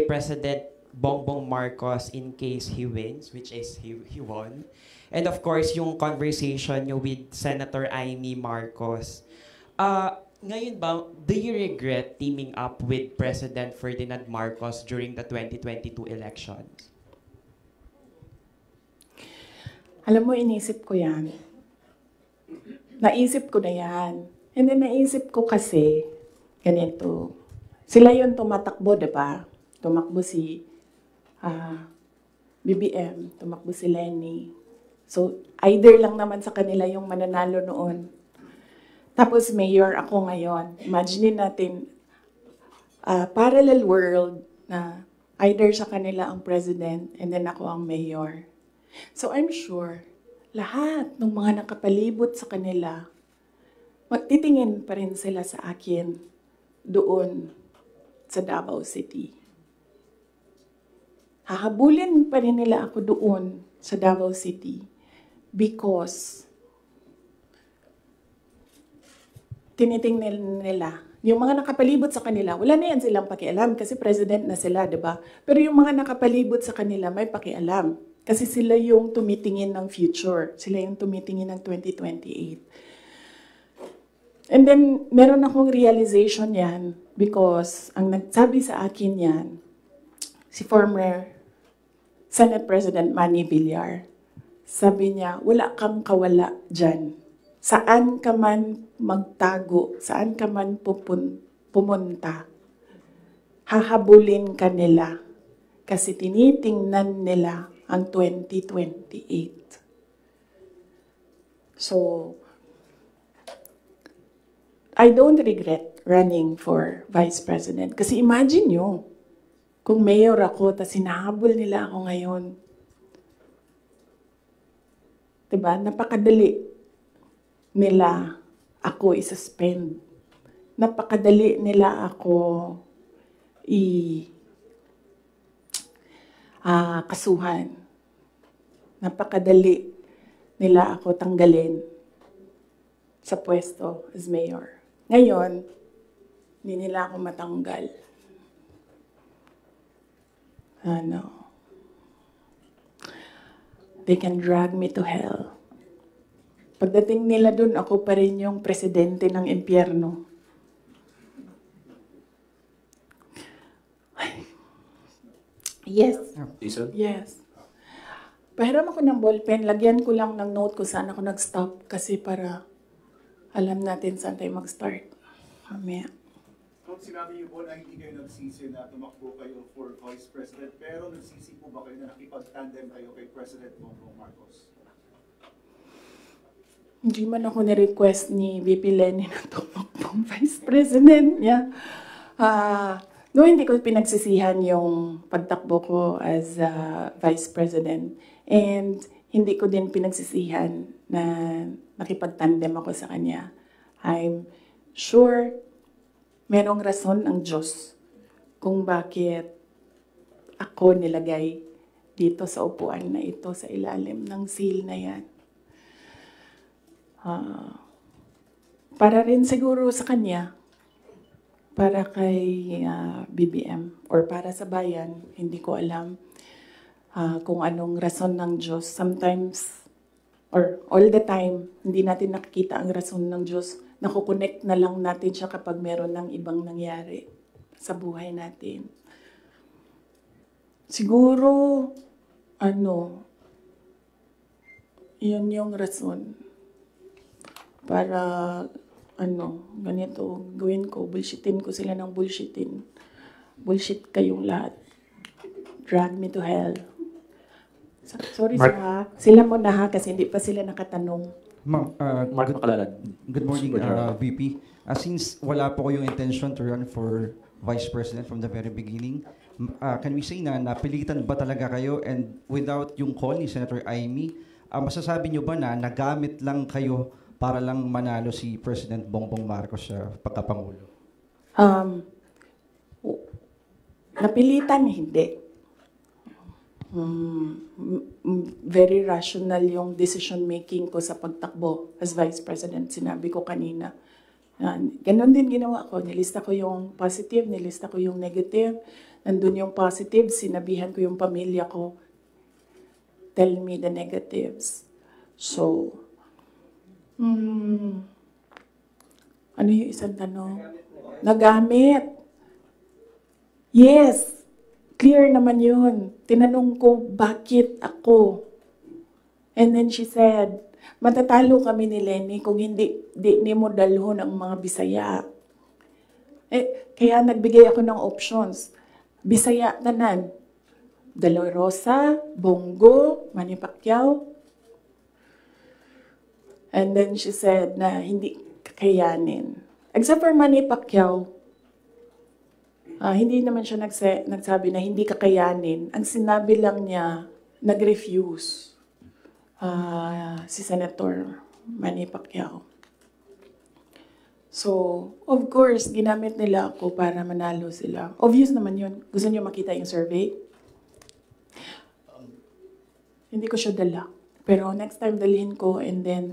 President Bongbong Marcos in case he wins, which is he won. And of course, yung conversation nyo with Senator Amy Marcos. Ngayon ba, do you regret teaming up with President Ferdinand Marcos during the 2022 elections? Alam mo, inisip ko yan. Naisip ko na yan. And then naisip ko kasi, ganito. Sila yung tumatakbo, diba? Tumakbo si BBM, tumakbo si Lenny. So, either lang naman sa kanila yung mananalo noon. Tapos mayor ako ngayon. Imagine natin, parallel world na either sa kanila ang president and then ako ang mayor. So I'm sure, lahat ng mga nakapalibot sa kanila, magtitingin pa rin sila sa akin doon sa Davao City. Hahabulin pa rin nila ako doon sa Davao City because tinitingnan nila. Yung mga nakapalibot sa kanila, wala na yan silang pakialam kasi president na sila, di ba? Pero yung mga nakapalibot sa kanila, may pakialam. Kasi sila yung tumitingin ng future. Sila yung tumitingin ng 2028. And then, meron akong realization yan because ang nagsabi sa akin yan, si former Senate President Manny Villar. Sabi niya, wala kang kawala dyan. Saan ka man magtago, saan ka man pumunta, hahabulin ka nila kasi tinitingnan nila ang 2028. So, I don't regret running for Vice President. Kasi imagine nyo, kung mayor ako, tapos hinahabol nila ako ngayon. Diba? Napakadali nila ako i-suspend. Napakadali nila ako kasuhan. Napakadali nila ako tanggalin sa pwesto as mayor. Ngayon, hindi nila ako matanggal. They can drag me to hell. Pagdating nila dun, ako pa rin yung presidente ng impyerno. Yes. Jason? Yes. Pahiram ako ng ballpen, lagyan ko lang ng note kung saan ako nag-stop kasi para alam natin saan tayo mag-start. Mamaya. Ma'am, sinabi niyo po na hindi kayo nagsisi na tumakbo kayo for Vice President, pero nagsisi po ba kayo na nakipag-tandem kayo kay President Bongbong Marcos? Hindi man ako ni-request ni VP Lenny na tumakbong Vice President niya. No, hindi ko pinagsisihan yung pagtakbo ko as Vice President. And hindi ko din pinagsisihan na nakipagtandem ako sa kanya. I'm sure merong rason ang Diyos kung bakit ako nilagay dito sa upuan na ito, sa ilalim ng seal na yan. Para rin siguro sa kanya, para kay BBM, or para sa bayan, hindi ko alam kung anong rason ng Diyos. Sometimes, or all the time, hindi natin nakikita ang rason ng Diyos. Nakukonect na lang natin siya kapag meron ng ibang nangyari sa buhay natin. Siguro, yun yung rason. Para, ganito, gawin ko, bullshitin ko sila ng bullshitin. Bullshit kayong lahat. Drag me to hell. Sorry Mark. sila muna ha, kasi hindi pa sila nakatanong. Ma'am, Mark Macalalan. good morning, Super General. VP. Since wala po ko yung intention to run for Vice President from the very beginning, can we say na napilitan ba talaga kayo, and without yung call ni Senator Amy, masasabi nyo ba na nagamit lang kayo para lang manalo si President Bongbong Marcos sa pagkapangulo? Napilitan, hindi. Very rational yung decision making ko sa pagtakbo as Vice President. Sinabi ko kanina. Ganon din ginawa ko. Nilista ko yung positive, nilista ko yung negative. Nandun yung positive, sinabihan ko yung pamilya ko, tell me the negatives. So, ano yung isang tanong? Nagamit. Yes. Clear naman yun. Tinanong ko, bakit ako? And then she said, matatalo kami ni Lenny kung hindi mo dalhon ang mga Bisaya. Kaya nagbigay ako ng options. Bisaya tanan. De La Rosa, Bongo, Manny Pacquiao. And then she said na hindi kakayanin. Except for Manny Pacquiao, hindi naman siya nagsabi na hindi kakayanin. Ang sinabi lang niya, nag-refuse si Senator Manny Pacquiao. So, of course, ginamit nila ako para manalo sila. Obvious naman yun. Gusto niyo makita yung survey? Hindi ko siya dala. Pero next time dalhin ko, and then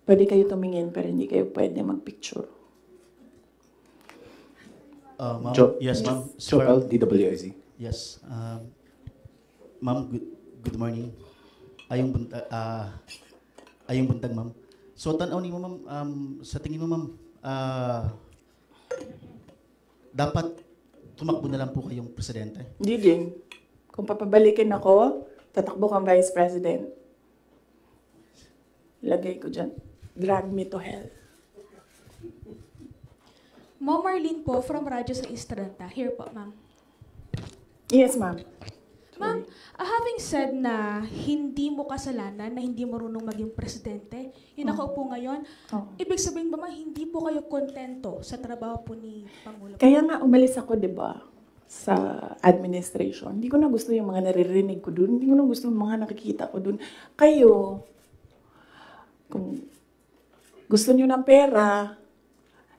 pwede kayo tumingin pero hindi kayo pwede magpicture. Ma'am, Yes, ma'am. Joel, DWIZ. Yes. Ma'am, good morning. Ayong buntag, ma'am. So, tanaw ni mo, ma'am, sa tingin mo, ma'am, dapat tumakbo na lang po kayong presidente? Hindi din. Kung papabalikin ako, tatakbo kang Vice President. Lagay ko dyan. Drag me to hell. Ma'am Marlene po, from Radyo sa Estranta. Here po, ma'am. Yes, ma'am. Ma'am, having said na hindi mo kasalanan na hindi marunong maging presidente, yung nakaupo ngayon, ibig sabihin ba, ma'am, hindi po kayo kontento sa trabaho po ni Pangulo? Kaya nga umalis ako, di ba, sa administration. Hindi ko na gusto yung mga naririnig ko dun. Hindi ko na gusto yung mga nakikita ko dun. Kayo, kung gusto nyo ng pera,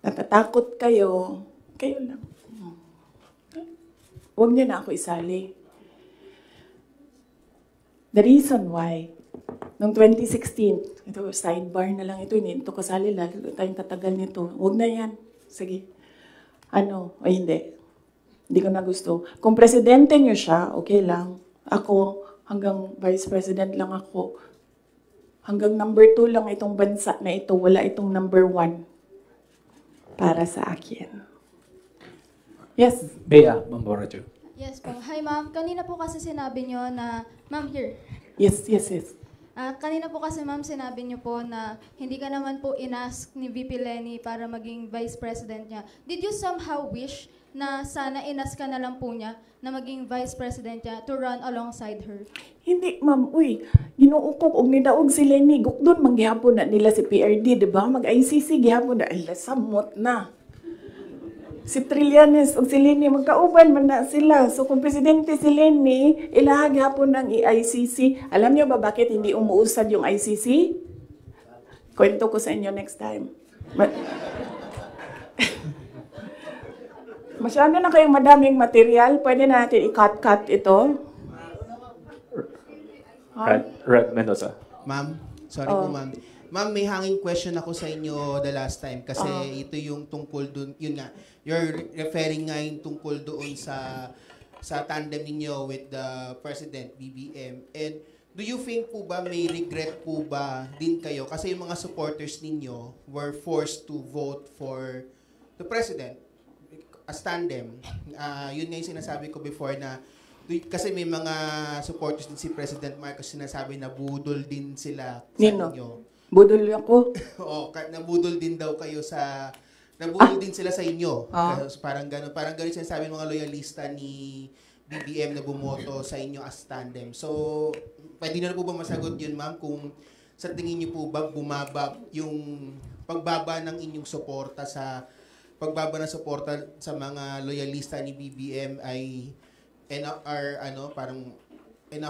natatakot kayo, kayo lang. Huwag niyo na ako isali. The reason why, noong 2016, ito, sidebar na lang ito, hindi ito kasali, lalo tayong tatagal nito. Huwag na yan. Sige. Ay hindi. Hindi ko na gusto. Kung presidente niyo siya, okay lang. Ako, hanggang vice president lang ako. Hanggang number 2 lang itong bansa na ito. Wala itong number 1 para sa akin. Yes? Bea Mamboracho. Yes po. Hi ma'am, kanina po kasi sinabi nyo na, ma'am here. Yes. Kanina po kasi ma'am, sinabi niyo po na hindi ka naman po inask ni VP Lenny para maging vice president niya. Did you somehow wish na sana inask ka na lang po niya na maging vice president niya to run alongside her? Hindi, ma'am. Uy, ginuukok og nidaog si Lenny. Gukdon, manggihapon na nila si PRD, di ba? Mag-ICC, gihapon na. Ay, samot na. Si Trillanes o si Lenny, magkauban man na sila. So kung presidente si Lenny, ilahag hapon ng ICC. Alam niyo ba bakit hindi umuusad yung ICC? Kwento ko sa inyo next time. Masyado na kayong madaming material. Pwede natin i-cut ito. Rad Mendoza. Ma'am, sorry po ma'am. Ma'am, may hanging question ako sa inyo the last time kasi ito yung tungkol dun, yun nga, you're referring nga yung tungkol doon sa tandem ninyo with the President, BBM. And do you think po ba may regret po ba din kayo? Kasi yung mga supporters ninyo were forced to vote for the President as tandem. Yun nga yung sinasabi ko before na kasi may mga supporters din si President Marcos sinasabi na budol din sila sa inyo. Budol ako. Oo, nabudol din daw kayo sa nabudol din sila sa inyo. Parang gano'n sinasabi ng mga loyalista ni BBM na bumoto sa inyo as tandem. So, pwede na po ba masagot yun, ma'am, kung sa tingin niyo po ba bumaba yung pagbaba ng inyong suporta sa mga loyalista ni BBM ay enough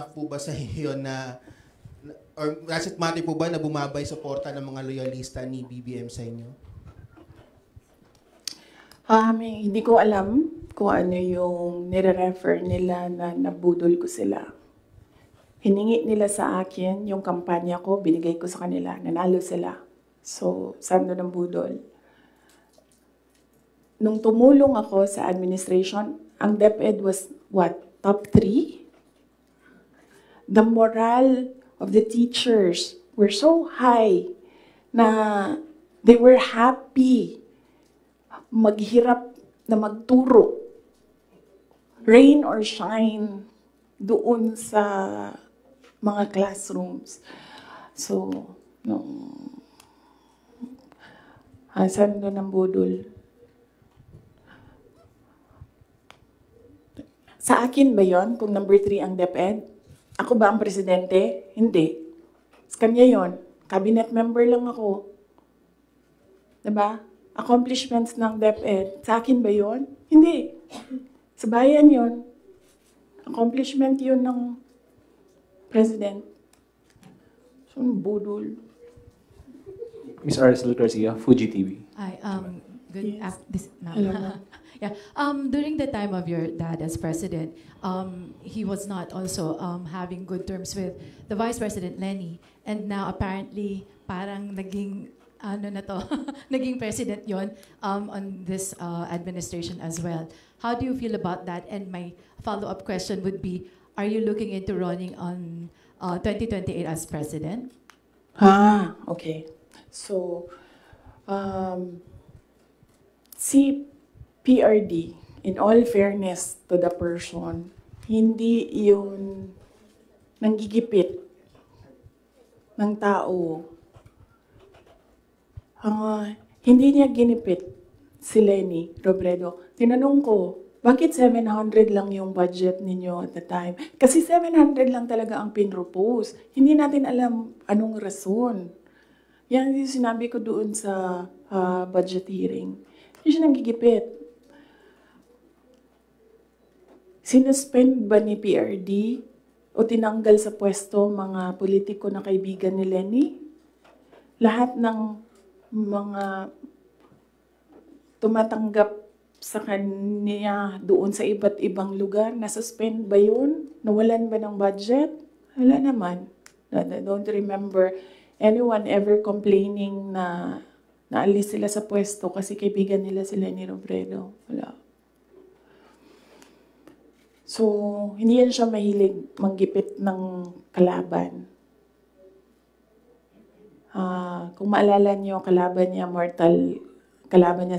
po ba sa iyo na or does it matter po ba na bumabay suporta ng mga loyalista ni BBM sa inyo? Hindi ko alam kung ano yung nire-refer nila na nabudol ko sila. Hiningi nila sa akin yung kampanya ko, binigay ko sa kanila, nanalo sila. So, saan doon ang budol? Nung tumulong ako sa administration, ang DepEd was what? Top 3? The morale of the teachers were so high na they were happy maghirap na magturo. Rain or shine doon sa mga classrooms. So, saan doon ang budol? Sa akin ba yon kung number 3 ang DepEd? Ako ba ang presidente? Hindi. Sa kanya yon. Cabinet member lang ako. Diba? Accomplishments ng DepEd. Sa akin ba yon? Hindi. Sa bayan yon. Accomplishment yun ng president. So, budol. Ms. Aracel Garcia, Fuji TV. Hi, good Yes. afternoon. Yeah. During the time of your dad as president, he was not also having good terms with the Vice President Lenny, and now apparently parang naging naging president yon on this administration as well. How do you feel about that? And my follow-up question would be: are you looking into running on 2028 as president? Okay. So, si PRD, in all fairness to the person, hindi yun nanggigipit ng tao. Hindi niya ginipit si Lenny Robredo. Tinanong ko, bakit 700 lang yung budget ninyo at the time? Kasi 700 lang talaga ang pinropose. Hindi natin alam anong rason. Yan yung sinabi ko doon sa budget hearing. Hindi siya nanggigipit. Sinuspend ba ni PRD o tinanggal sa pwesto mga politiko na kaibigan ni Lenny? Lahat ng mga tumatanggap sa kanya doon sa iba't ibang lugar, nasuspend ba yun? Nawalan ba ng budget? Wala naman. I don't remember anyone ever complaining na naalis sila sa pwesto kasi kaibigan nila si Lenny Robredo. Wala. So, hindi yan siya mahilig manggipit ng kalaban. Kung maalala niyo, kalaban niya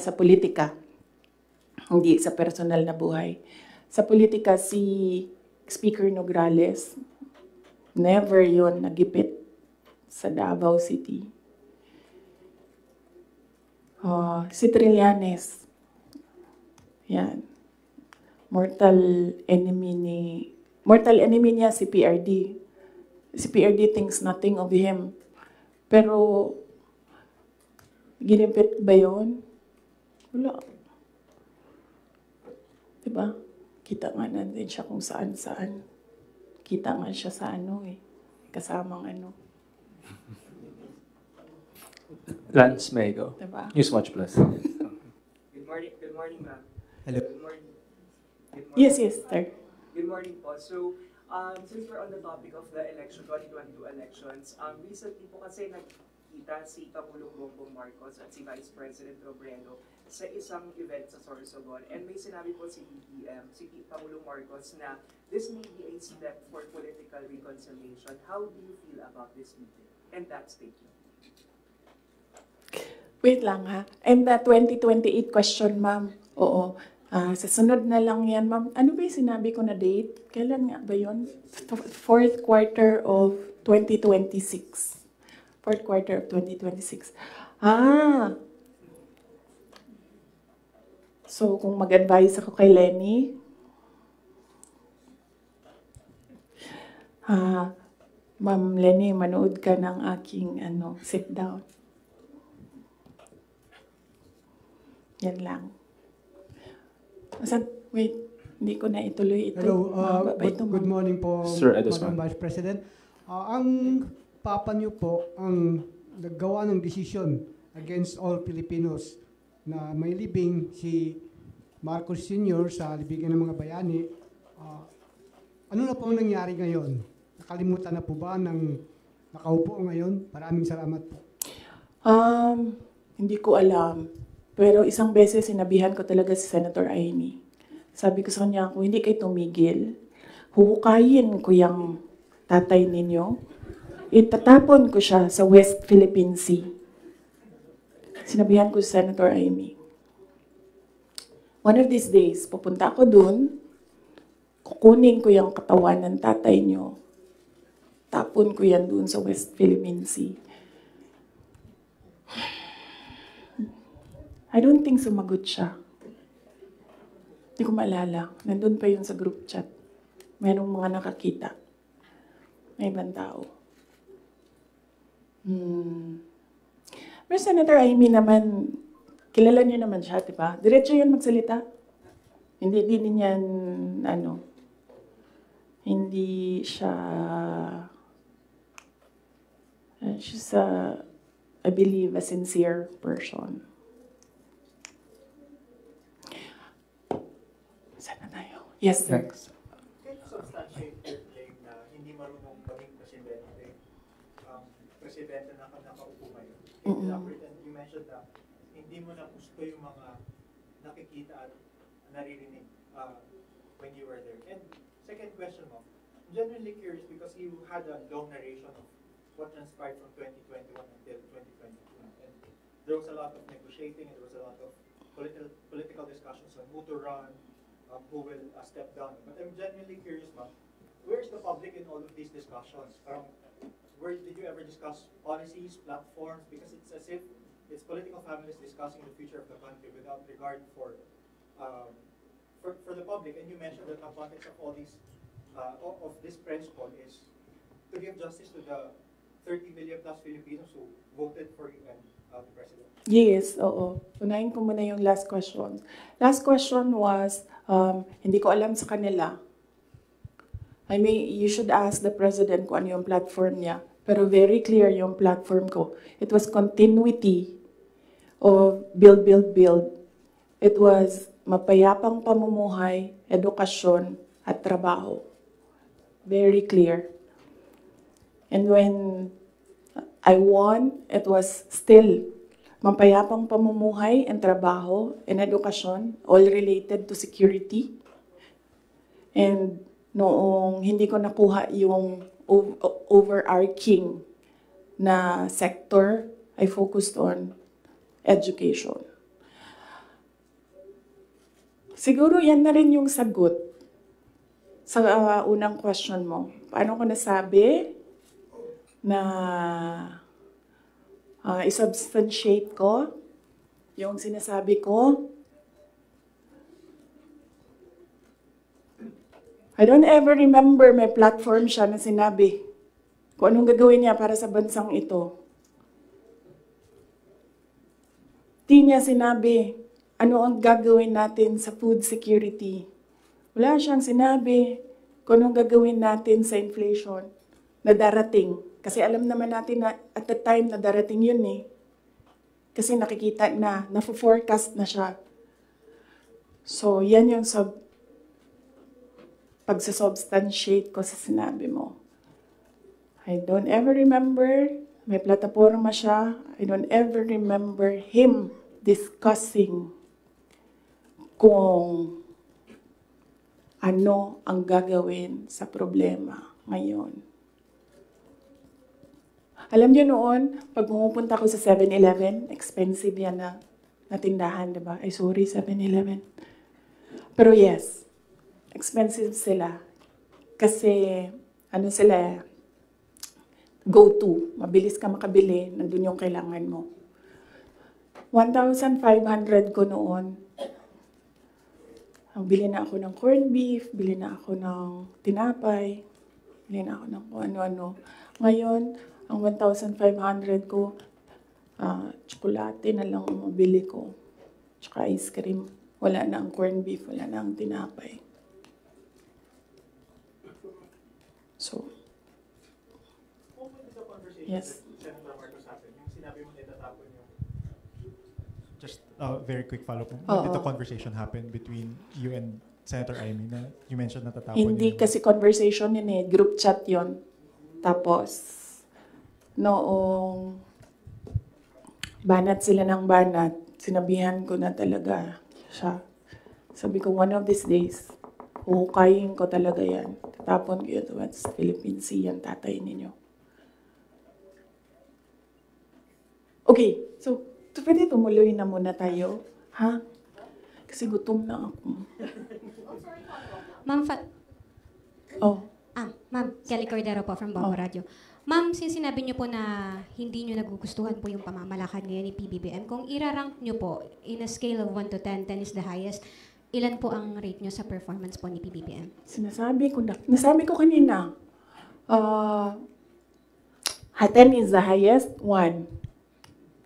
sa politika, hindi sa personal na buhay. Sa politika, si Speaker Nograles, never yon nagipit sa Davao City. Si Trillanes. Yan. Mortal enemy niya si PRD. Si PRD thinks nothing of him. Pero, ginipit ba yun? Wala. Diba? Kita nga natin siya kung saan-saan. Kita nga siya sa kasamang Lance Mego, Diba? Newswatch Plus. Good morning, ma'am. Hello. Good morning. Yes, sir. Good morning po. So, since we're on the topic of the 2022 elections, recently po kasi nagkita si Pangulong Bongbong Marcos at si Vice President Robredo sa isang event sa Sorsogon. And may sinabi po si Pangulong Marcos na this may be a step for political reconciliation. How do you feel about this meeting and that statement? Wait lang ha. And the 2028 question, ma'am. Oo. Sa sunod na lang yan, ma'am. Ano ba yung sinabi ko na date? Kailan nga ba yun? Fourth quarter of 2026. Fourth quarter of 2026. So, kung mag-advise ako kay Lenny, Ma'am Lenny, manood ka ng aking sit down. Yan lang. Wait, hindi ko na ituloy ito. Hello, good morning po, Sir Madam Vice President. Ang papa niyo po ang naggawa ng desisyon against all Filipinos na may libing si Marcos Sr. sa libigan ng mga bayani. Ano na po ang nangyari ngayon? Nakalimutan na po ba ng nakaupo ngayon? Maraming salamat po. Hindi ko alam. Pero isang beses sinabihan ko talaga si Senator Amy. Sabi ko sa kanya, kung hindi kayo tumigil, huhukayin ko yung tatay ninyo. Itatapon ko siya sa West Philippine Sea. Sinabihan ko si Senator Amy. One of these days, pupunta ako dun, kukunin ko yung katawan ng tatay nyo. Tapon ko yan dun sa West Philippine Sea. I don't think sumagot siya. Hindi ko maalala. Nandun pa yun sa group chat. Merong mga nakakita. May ibang tao. Pero Senator Amy naman, kilala niyo naman siya, di ba? Diretso yun magsalita. Hindi din yan, hindi siya, she's I believe, a sincere person. Yes, sir. Can you substantiate your claim na hindi marunong maging presidente? Presidente na nakaupo ngayon. And you mentioned na hindi mo na gusto yung mga nakikita at naririnig when you were there. And second question mo, I'm genuinely curious because you had a long narration of what transpired from 2021 until 2022. And there was a lot of negotiating and there was a lot of political discussions on who to run, who will step down. But I'm genuinely curious, ma'am, where's the public in all of these discussions? Where did you ever discuss policies, platforms? Because it's as if it's political families discussing the future of the country without regard for the public. And you mentioned that the context of all these of this press call is to give justice to the 30 million plus Filipinos who voted for you and the president. Yes, oo. Unahin ko muna yung last question. Last question was, hindi ko alam sa kanila. You should ask the president kung ano yung platform niya. Pero very clear yung platform ko. It was continuity of build, build, build. It was mapayapang pamumuhay, edukasyon, at trabaho. Very clear. And when I won, it was still mapayapang pamumuhay and trabaho and edukasyon, all related to security. And noong hindi ko nakuha yung overarching na sector, I focused on education. Siguro yan na rin yung sagot sa unang question mo. Paano ko nasabi? na isubstantiate ko yung sinasabi ko. I don't ever remember may platform siya na sinabi kung anong gagawin niya para sa bansang ito. Di niya sinabi ano ang gagawin natin sa food security. Wala siyang sinabi kung anong gagawin natin sa inflation na darating. Kasi alam naman natin na at the time na darating yun eh. Kasi nakikita na, na-forecast na siya. So, yan yung pagsasubstantiate ko sa sinabi mo. I don't ever remember, may plataforma siya, I don't ever remember him discussing kung ano ang gagawin sa problema ngayon. Alam niyo noon, pag pumupunta ko sa 7-Eleven, expensive yan na tindahan, di ba? Ay, sorry, 7-Eleven. Pero yes, expensive sila. Kasi, ano sila, go-to. Mabilis ka makabili, nandun yung kailangan mo. 1,500 ko noon. Bili na ako ng corned beef, bili na ako ng tinapay, bili na ako ng kung ano-ano. Ngayon, ang 1,500 ko, tsokolate na lang ang mabili ko. Tsaka ice cream. Wala na ang corned beef, wala na ang tinapay. So, yes. Just a very quick follow-up. Oo. Did the conversation happen between you and Senator Amy na you mentioned natatapon Hindi kasi conversation yun eh, group chat yun. Tapos, noong banat sila ng banat, sinabihan ko na talaga siya. Sabi ko, one of these days, huhukayin ko talaga yan. Tatapon ko yun towards Philippine Sea, yung tatay ninyo. Okay, so, pwede tumuloy na muna tayo, ha? Kasi gutom na ako. Ma'am, Ma'am, Kelly Cordero po from Bombo Radio. Ma'am, since sinabi niyo po na hindi niyo nagugustuhan po yung pamamalakad ngayon ni PBBM, kung irarank niyo po in a scale of 1 to 10, 10 is the highest, ilan po ang rate niyo sa performance po ni PBBM? Nasabi ko kanina, 10 is the highest, 1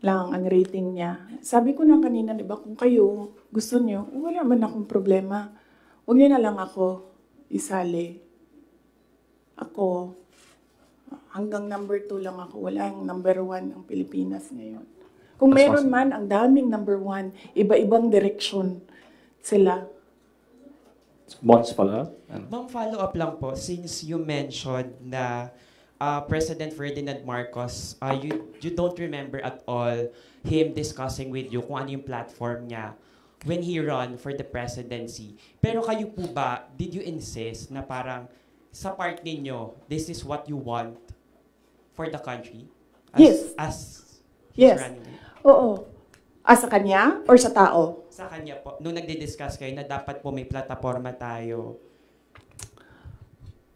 lang ang rating niya. Sabi ko na kanina, di ba, kung kayo gusto niyo, wala man akong problema. Huwag niyo na lang ako isali. Ako, hanggang number 2 lang ako. Wala ang number 1 ang Pilipinas ngayon. Kung meron man, ang daming number 1, iba-ibang direksyon sila. Bonds follow-up? Ma'am, follow-up lang po. Since you mentioned na President Ferdinand Marcos, you don't remember at all him discussing with you kung ano yung platform niya when he run for the presidency. Pero kayo po ba, did you insist na parang sa part ninyo, this is what you want for the country? Yes. Yes. Running? Oo. Sa kanya or sa tao? Sa kanya po. Nung nagdi-discuss kayo na dapat po may plataforma tayo.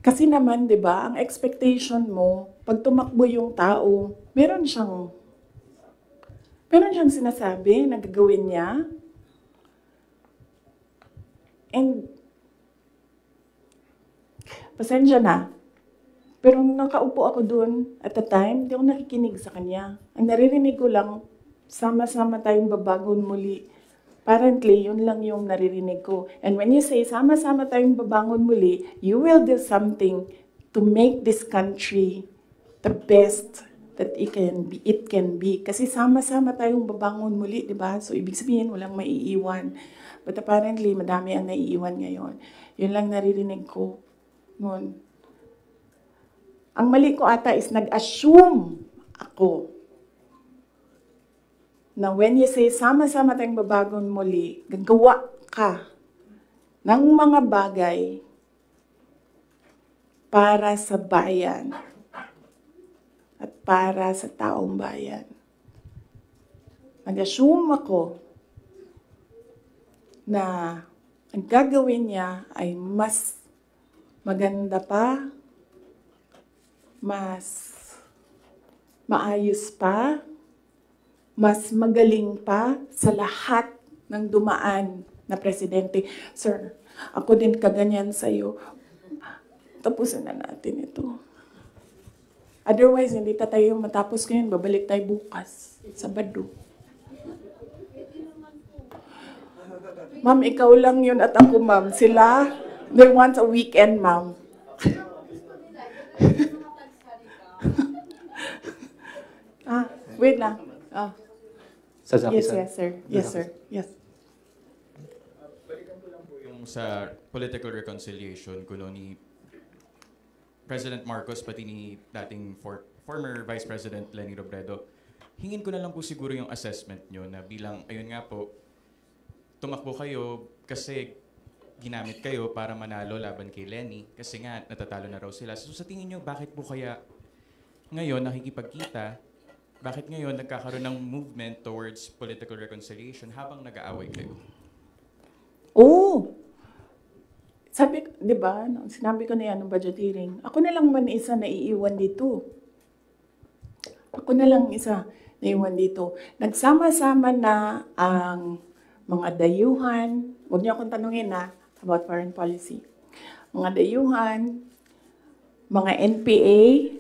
Kasi naman, di ba, ang expectation mo, pag tumakbo yung tao, meron siyang sinasabi na gagawin niya. And, pasensya na. Pero nung nakaupo ako doon at the time, hindi ako nakikinig sa kanya. Ang naririnig ko lang, sama-sama tayong babangon muli. Apparently, yun lang yung naririnig ko. And when you say, sama-sama tayong babangon muli, you will do something to make this country the best that it can be. Kasi sama-sama tayong babangon muli, di ba? So, ibig sabihin, walang maiiwan. But apparently, madami ang naiiwan ngayon. Yun lang naririnig ko noon. Ang mali ko ata is nag-assume ako na when you say, sama-sama tayong babangon muli, gagawa ka ng mga bagay para sa bayan at para sa taong bayan. Nag-assume ako na ang gagawin niya ay mas maganda pa, mas maayos pa, mas magaling pa sa lahat ng dumaan na presidente. Sir, ako din kaganyan sa'yo. Tapusin na natin ito. Otherwise, hindi tayo matapos ngayon. Babalik tayo bukas, Sabado. Ma'am, ikaw lang yun at ako, ma'am. Sila, they want a weekend, ma'am. Wait lang. Yes, yes, sir. Yes, sir. Yes. Balikan ko lang po yung sa political reconciliation kuno ni President Marcos pati ni dating former Vice President Leni Robredo. Hingin ko na lang po siguro yung assessment nyo na bilang, ayun nga po, tumakbo kayo kasi ginamit kayo para manalo laban kay Leni kasi nga natatalo na raw sila. So sa tingin nyo, bakit po kaya ngayon nakikipagkita? Bakit ngayon nagkakaroon ng movement towards political reconciliation habang nag-aaway kayo? Oh! Sabi, di ba, sinabi ko na yan ng budget hearing, ako na lang man isa na iiwan dito. Ako na lang isa na iiwan dito. Nagsama-sama na ang mga dayuhan, huwag niyo akong tanungin about foreign policy. Mga dayuhan, mga NPA,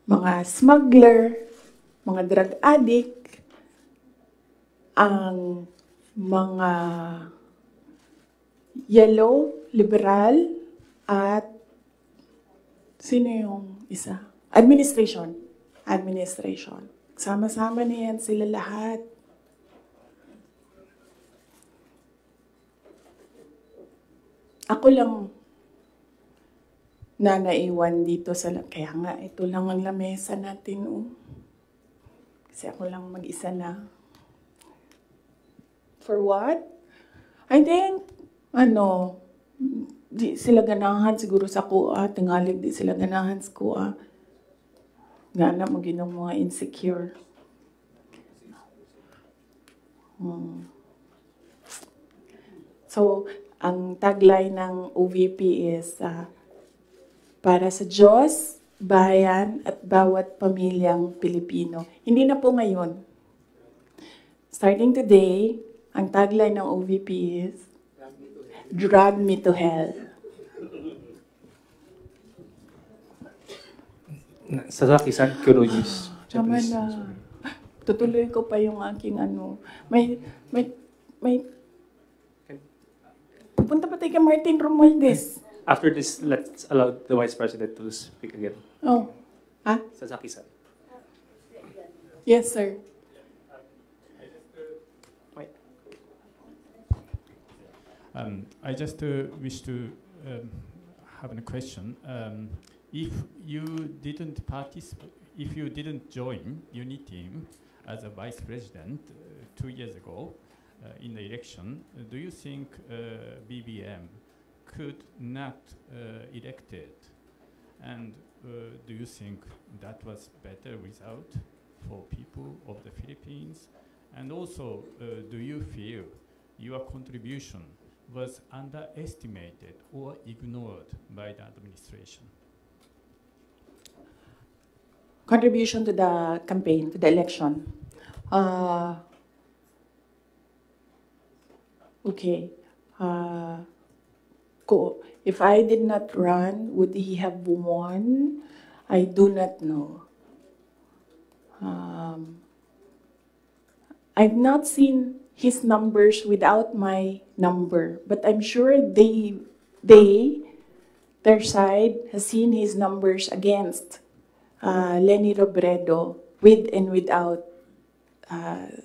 mga smuggler, mga drug addict, ang mga yellow, liberal, at sino yung isa? Administration. Administration. Sama-sama na yan sila lahat. Ako lang na naiwan dito sa... Kaya nga, ito lang ang lamesa natin. Kasi ako lang mag-isa na. For what? I think, di sila ganahan siguro sa kuha. Tingalig di sila ganahan sa kuha. Gana mo ginong mga insecure. So, ang tagline ng OVP is para sa Diyos, bayan, at bawat pamilyang Pilipino. Hindi na po ngayon. Starting today, ang tagline ng OVP is Drag Me to Hell. Sasaki-san, Kuro News. Tama na. Tutuloy ko pa yung aking May pupunta pa tayo kay Martin Romualdez. After this, let's allow the Vice President to speak again. Oh. Sasaki-san. Yes, sir. I just wish to have a question. If you didn't participate, if you didn't join UNITEAM as a vice president 2 years ago in the election, do you think BBM could not elected? And do you think that was better result for people of the Philippines? And also, do you feel your contribution was underestimated or ignored by the administration? Contribution to the campaign, to the election. Okay. If I did not run, would he have won? I do not know. I've not seen his numbers without my number, but I'm sure their side has seen his numbers against Leni Robredo with and without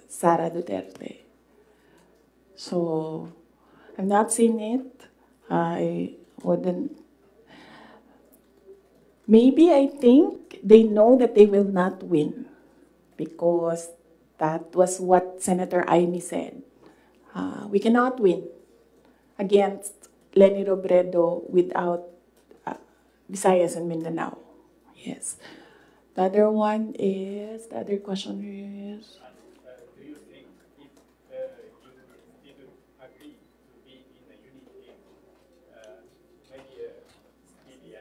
Sara Duterte. So, I've not seen it. I wouldn't. Maybe I think they know that they will not win because that was what Senator Aimee said. We cannot win against Leni Robredo without Visayas and Mindanao. Yes. The other question is... do you think if you didn't agree to be in the UNITEAM, maybe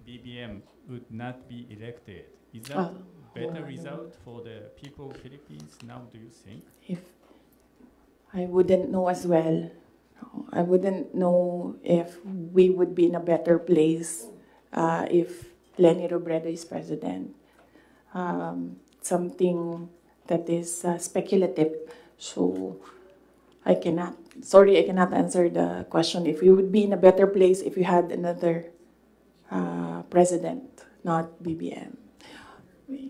BBM would not be elected? Is that better result for the people of Philippines now, do you think? If I wouldn't know as well. I wouldn't know if we would be in a better place if Leni Robredo is president. Something that is speculative. So I cannot answer the question if we would be in a better place if we had another president, not BBM.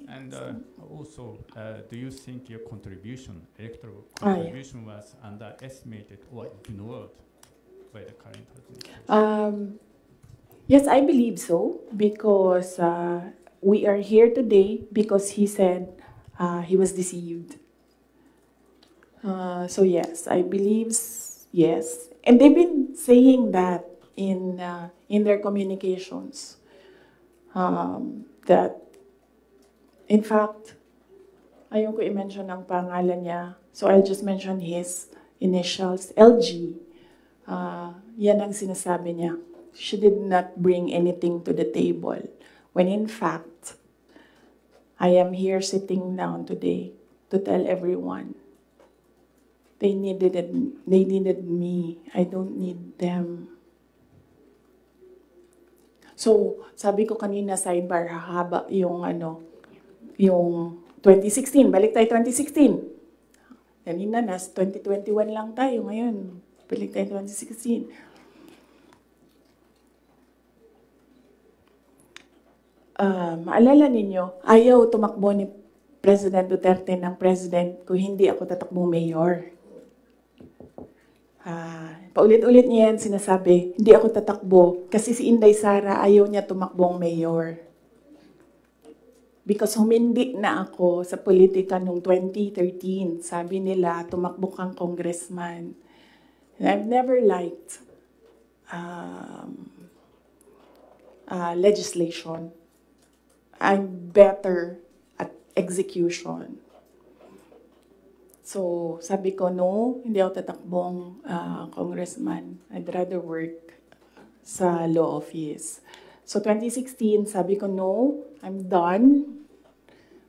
And also, do you think your electoral yeah. contribution was underestimated or ignored by the current administration? Yes, I believe so, because we are here today because he said he was deceived. So yes, I believe yes. And they've been saying that in their communications, that in fact, ayaw ko i-mention ang pangalan niya. So I'll just mention his initials, LG. Yan ang sinasabi niya. She did not bring anything to the table. When in fact, I am here sitting down today to tell everyone they needed me. I don't need them. So, sabi ko kanina sidebar, hahaba yung yung 2016, balik tayo 2016. Kanina, 2021 lang tayo ngayon. Balik tayo 2016. Maalala ninyo, ayaw tumakbo ni President Duterte ng president kung hindi ako tatakbong mayor. Paulit-ulit niya yan sinasabi, hindi ako tatakbo kasi si Inday Sara ayaw niya tumakbong mayor. Because humindi na ako sa politika noong 2013. Sabi nila, tumakbo kang congressman. And I've never liked legislation. I'm better at execution. So, sabi ko, no, hindi ako tatakbong congressman. I'd rather work sa law office. So, 2016, sabi ko, no, I'm done.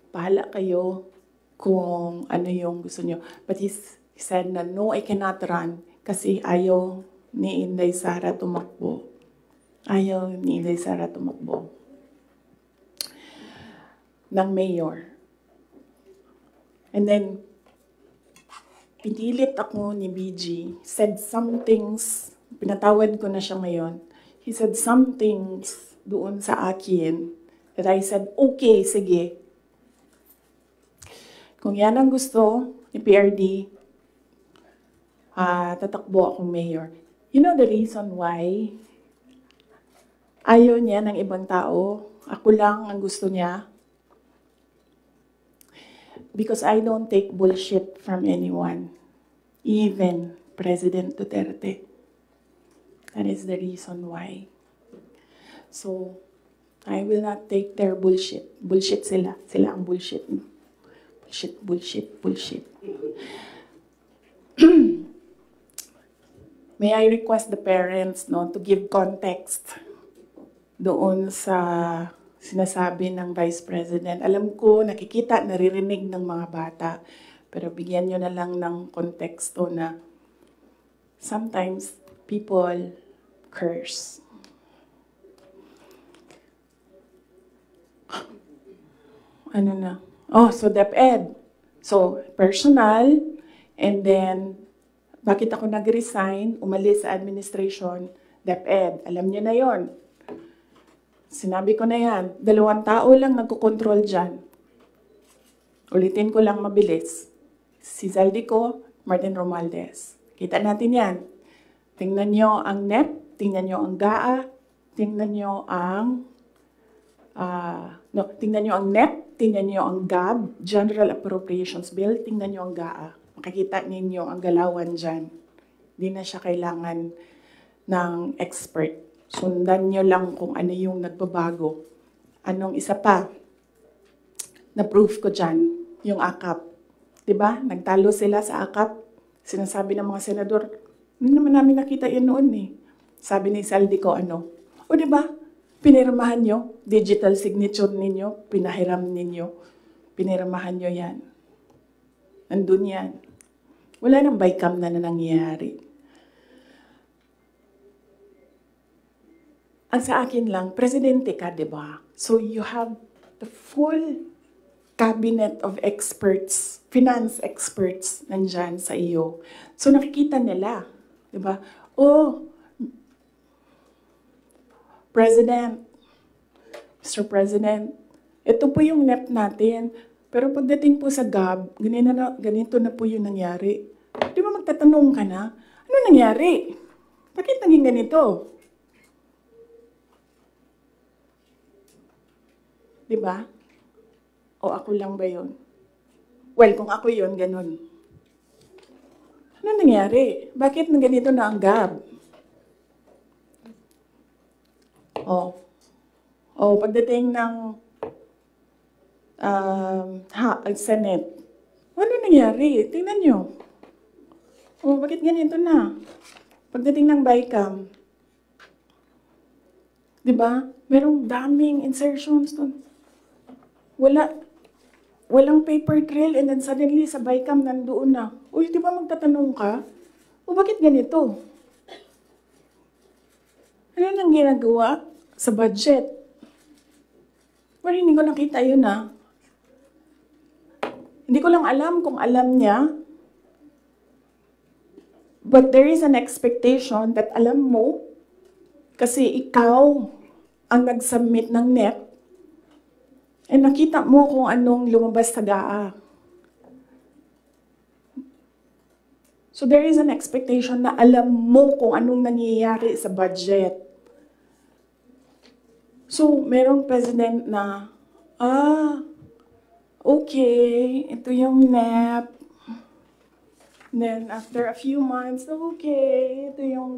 Bahala kayo kung ano yung gusto nyo. But he said na, no, I cannot run kasi ayaw ni Inday Sara tumakbo. Ayaw ni Inday Sara tumakbo ng mayor. And then, pinilit ako ni BG, said some things, pinatawad ko na siya ngayon. He said some things doon sa akin that I said, okay, sige. Kung yan ang gusto ni PRD, tatakbo akong mayor. You know the reason why ayaw niya ng ibang tao? Ako lang ang gusto niya. Because I don't take bullshit from anyone. Even President Duterte. That is the reason why. So, I will not take their bullshit. Bullshit sila. Sila ang bullshit. Bullshit. May I request the parents to give context doon sa sinasabi ng Vice President. Alam ko, nakikita, naririnig ng mga bata, pero bigyan nyo na lang ng konteksto na sometimes people curse. Ano na? Oh, so DepEd. So, personal, and then, bakit ako nag-resign, umalis sa administration, DepEd. Alam niyo na yon. Sinabi ko na yan, 2 tao lang nagkukontrol dyan. Ulitin ko lang mabilis. Si Zaldico, Martin Romualdez. Kita natin yan. Tingnan nyo ang NEP, tingnan nyo ang GAA, tingnan nyo ang tingnan nyo ang NEP, tingnan nyo ang GAB, General Appropriations Bill, tingnan nyo ang GAA. Makikita ninyo ang galawan dyan. Hindi na siya kailangan ng expert. Sundan nyo lang kung ano yung nagbabago. Anong isa pa? Na-proof ko dyan, yung AKAP. Diba? Nagtalo sila sa AKAP. Sinasabi ng mga senador, hindi naman namin nakita yan noon eh. Sabi ni Zaldico, o diba? Pinirmahan nyo, digital signature ninyo, pinahiram ninyo. pinirmahan nyo yan. Nandun yan. Wala nang bycam na nangyayari. Ang sa akin lang, presidente ka, di ba? So you have the full cabinet of experts, finance experts, nandyan sa iyo. So nakikita nila, di ba? Oh, President, Mr. President, ito po yung NEP natin. Pero pagdating po sa GAB, ganito na po yung nangyari. Di ba magtatanong ka na, ano nangyari? Bakit naging ganito? Di ba? O ako lang ba yun? Well, kung ako yun, ganun. Ano nangyari? Bakit ganito na ang GAB? Pagdating ng Senate, ano nangyari? Tingnan nyo. Bakit ganito na? Pagdating ng BICAM, di ba? Merong daming insertions doon. Walang paper trail and then suddenly sa BICAM nandoon na. Uy, di ba magtatanong ka? Bakit ganito? Ano nang ginagawa sa budget? Pero hindi ko nakita yun Hindi ko lang alam kung alam niya. But there is an expectation that alam mo kasi ikaw ang nag-submit ng NEP and nakita mo kung anong lumabas sa GAA. So there is an expectation na alam mo kung anong nangyayari sa budget. So, merong president na, okay, ito yung NEP. Then, after a few months, okay, ito yung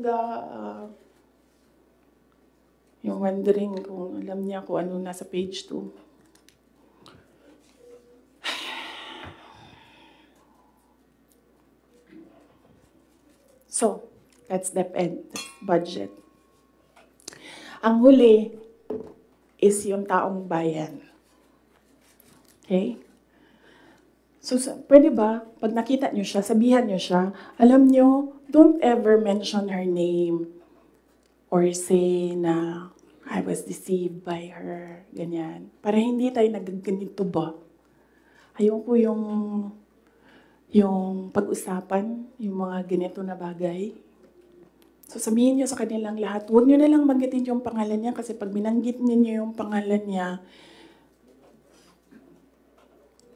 yung wondering kung alam niya kung ano nasa page 2. So, that's DepEd, budget. Ang huli is yung taong bayan. Okay? So, pwede ba, pag nakita nyo siya, sabihan nyo siya, alam nyo, don't ever mention her name or say na I was deceived by her, ganyan. Para hindi tayo nagaganito ba? Ayoko yung pag-usapan, yung mga ganito na bagay. So sabihin niyo sa kanilang lahat, huwag niyo na lang banggitin yung pangalan niya kasi pag binanggit niyo yung pangalan niya,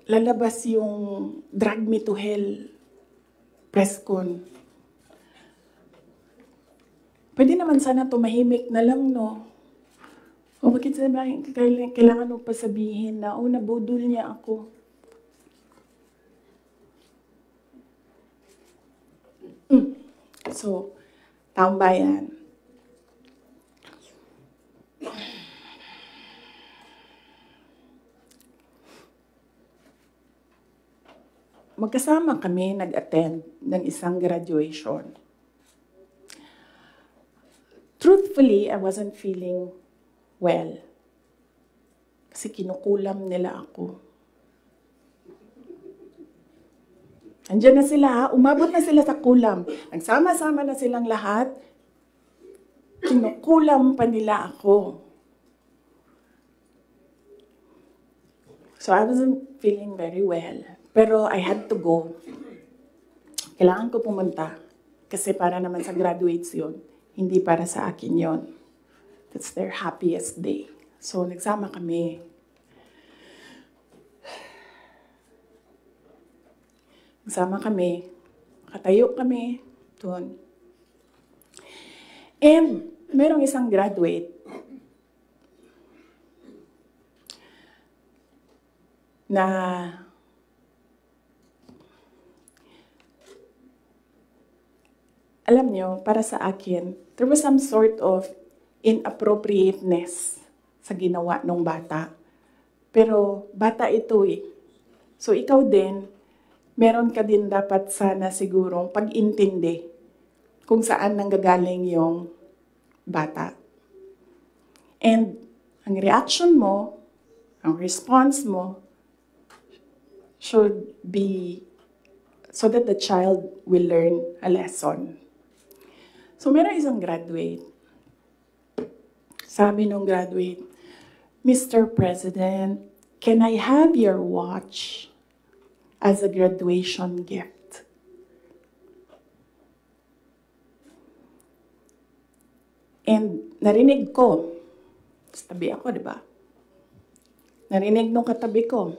lalabas yung drag me to hell press con. Pwede naman sana tumahimik na lang, no? O bakit sabihin, kailangan mo pa sabihin na, nabudol niya ako. So, taong bayan. Magkasama kami nag-attend ng isang graduation. Truthfully, I wasn't feeling well. Kasi kinukulam nila ako. Andiyan na sila, umabot na sila sa kulam. Nagsama-sama na silang lahat. Kinukulam pa nila ako. So I wasn't feeling very well. Pero I had to go. Kailangan ko pumunta. Kasi para naman sa graduates yun. Hindi para sa akin yun. That's their happiest day. So nagsama kami. Nagsama kami. Katayo kami doon. And merong isang graduate na alam nyo, para sa akin, there was some sort of inappropriateness sa ginawa ng bata. Pero bata ito eh. So ikaw din, meron ka din dapat sana sigurong pag-intindi kung saan nanggagaling yung bata. And ang reaction mo, ang response mo, should be so that the child will learn a lesson. So meron isang graduate. Sabi nung graduate, Mr. President, can I have your watch as a graduation gift? And narinig ko, sa tabi ako, di ba? Narinig nung katabi ko.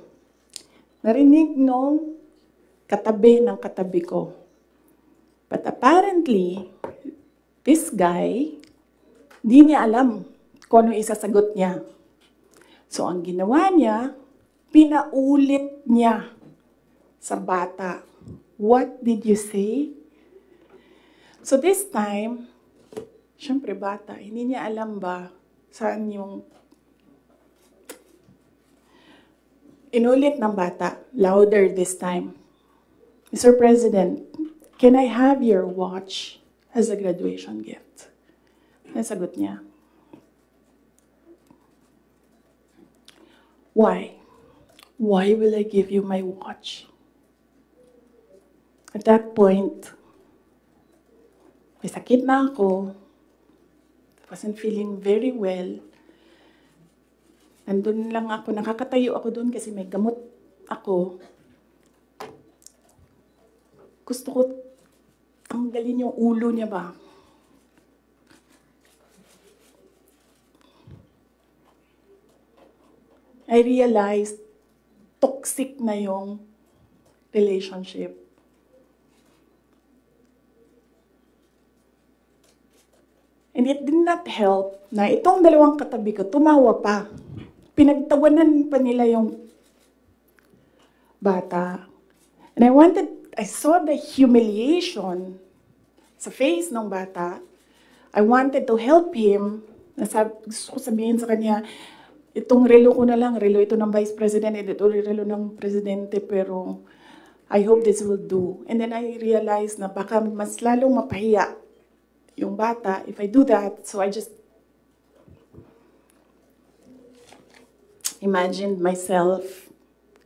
Narinig nung katabi ng katabi ko. But apparently, this guy, di niya alam kung ano isasagot niya. So, ang ginawa niya, pinaulit niya sa bata. What did you say? So, this time, syempre bata, hindi niya alam ba saan yung inulit ng bata, louder this time. Mr. President, can I have your watch as a graduation gift? Nasagot niya. Why? Why will I give you my watch? At that point, may sakit na ako. I wasn't feeling very well. Nandun lang ako, nakakatayo ako doon kasi may gamot ako. Gusto ko tanggalin yung ulo niya ba? I realized toxic na yung relationship. And it did not help na itong dalawang katabi ko, tumawa pa. Pinagtawanan pa nila yung bata. And I saw the humiliation sa face ng bata. I wanted to help him. Gusto ko sabihin sa kanya, itong relo ko na lang, relo ito ng Vice President, ito relo ng Presidente, pero I hope this will do. And then I realized na baka mas lalong mapahiya yung bata if I do that. So I just imagined myself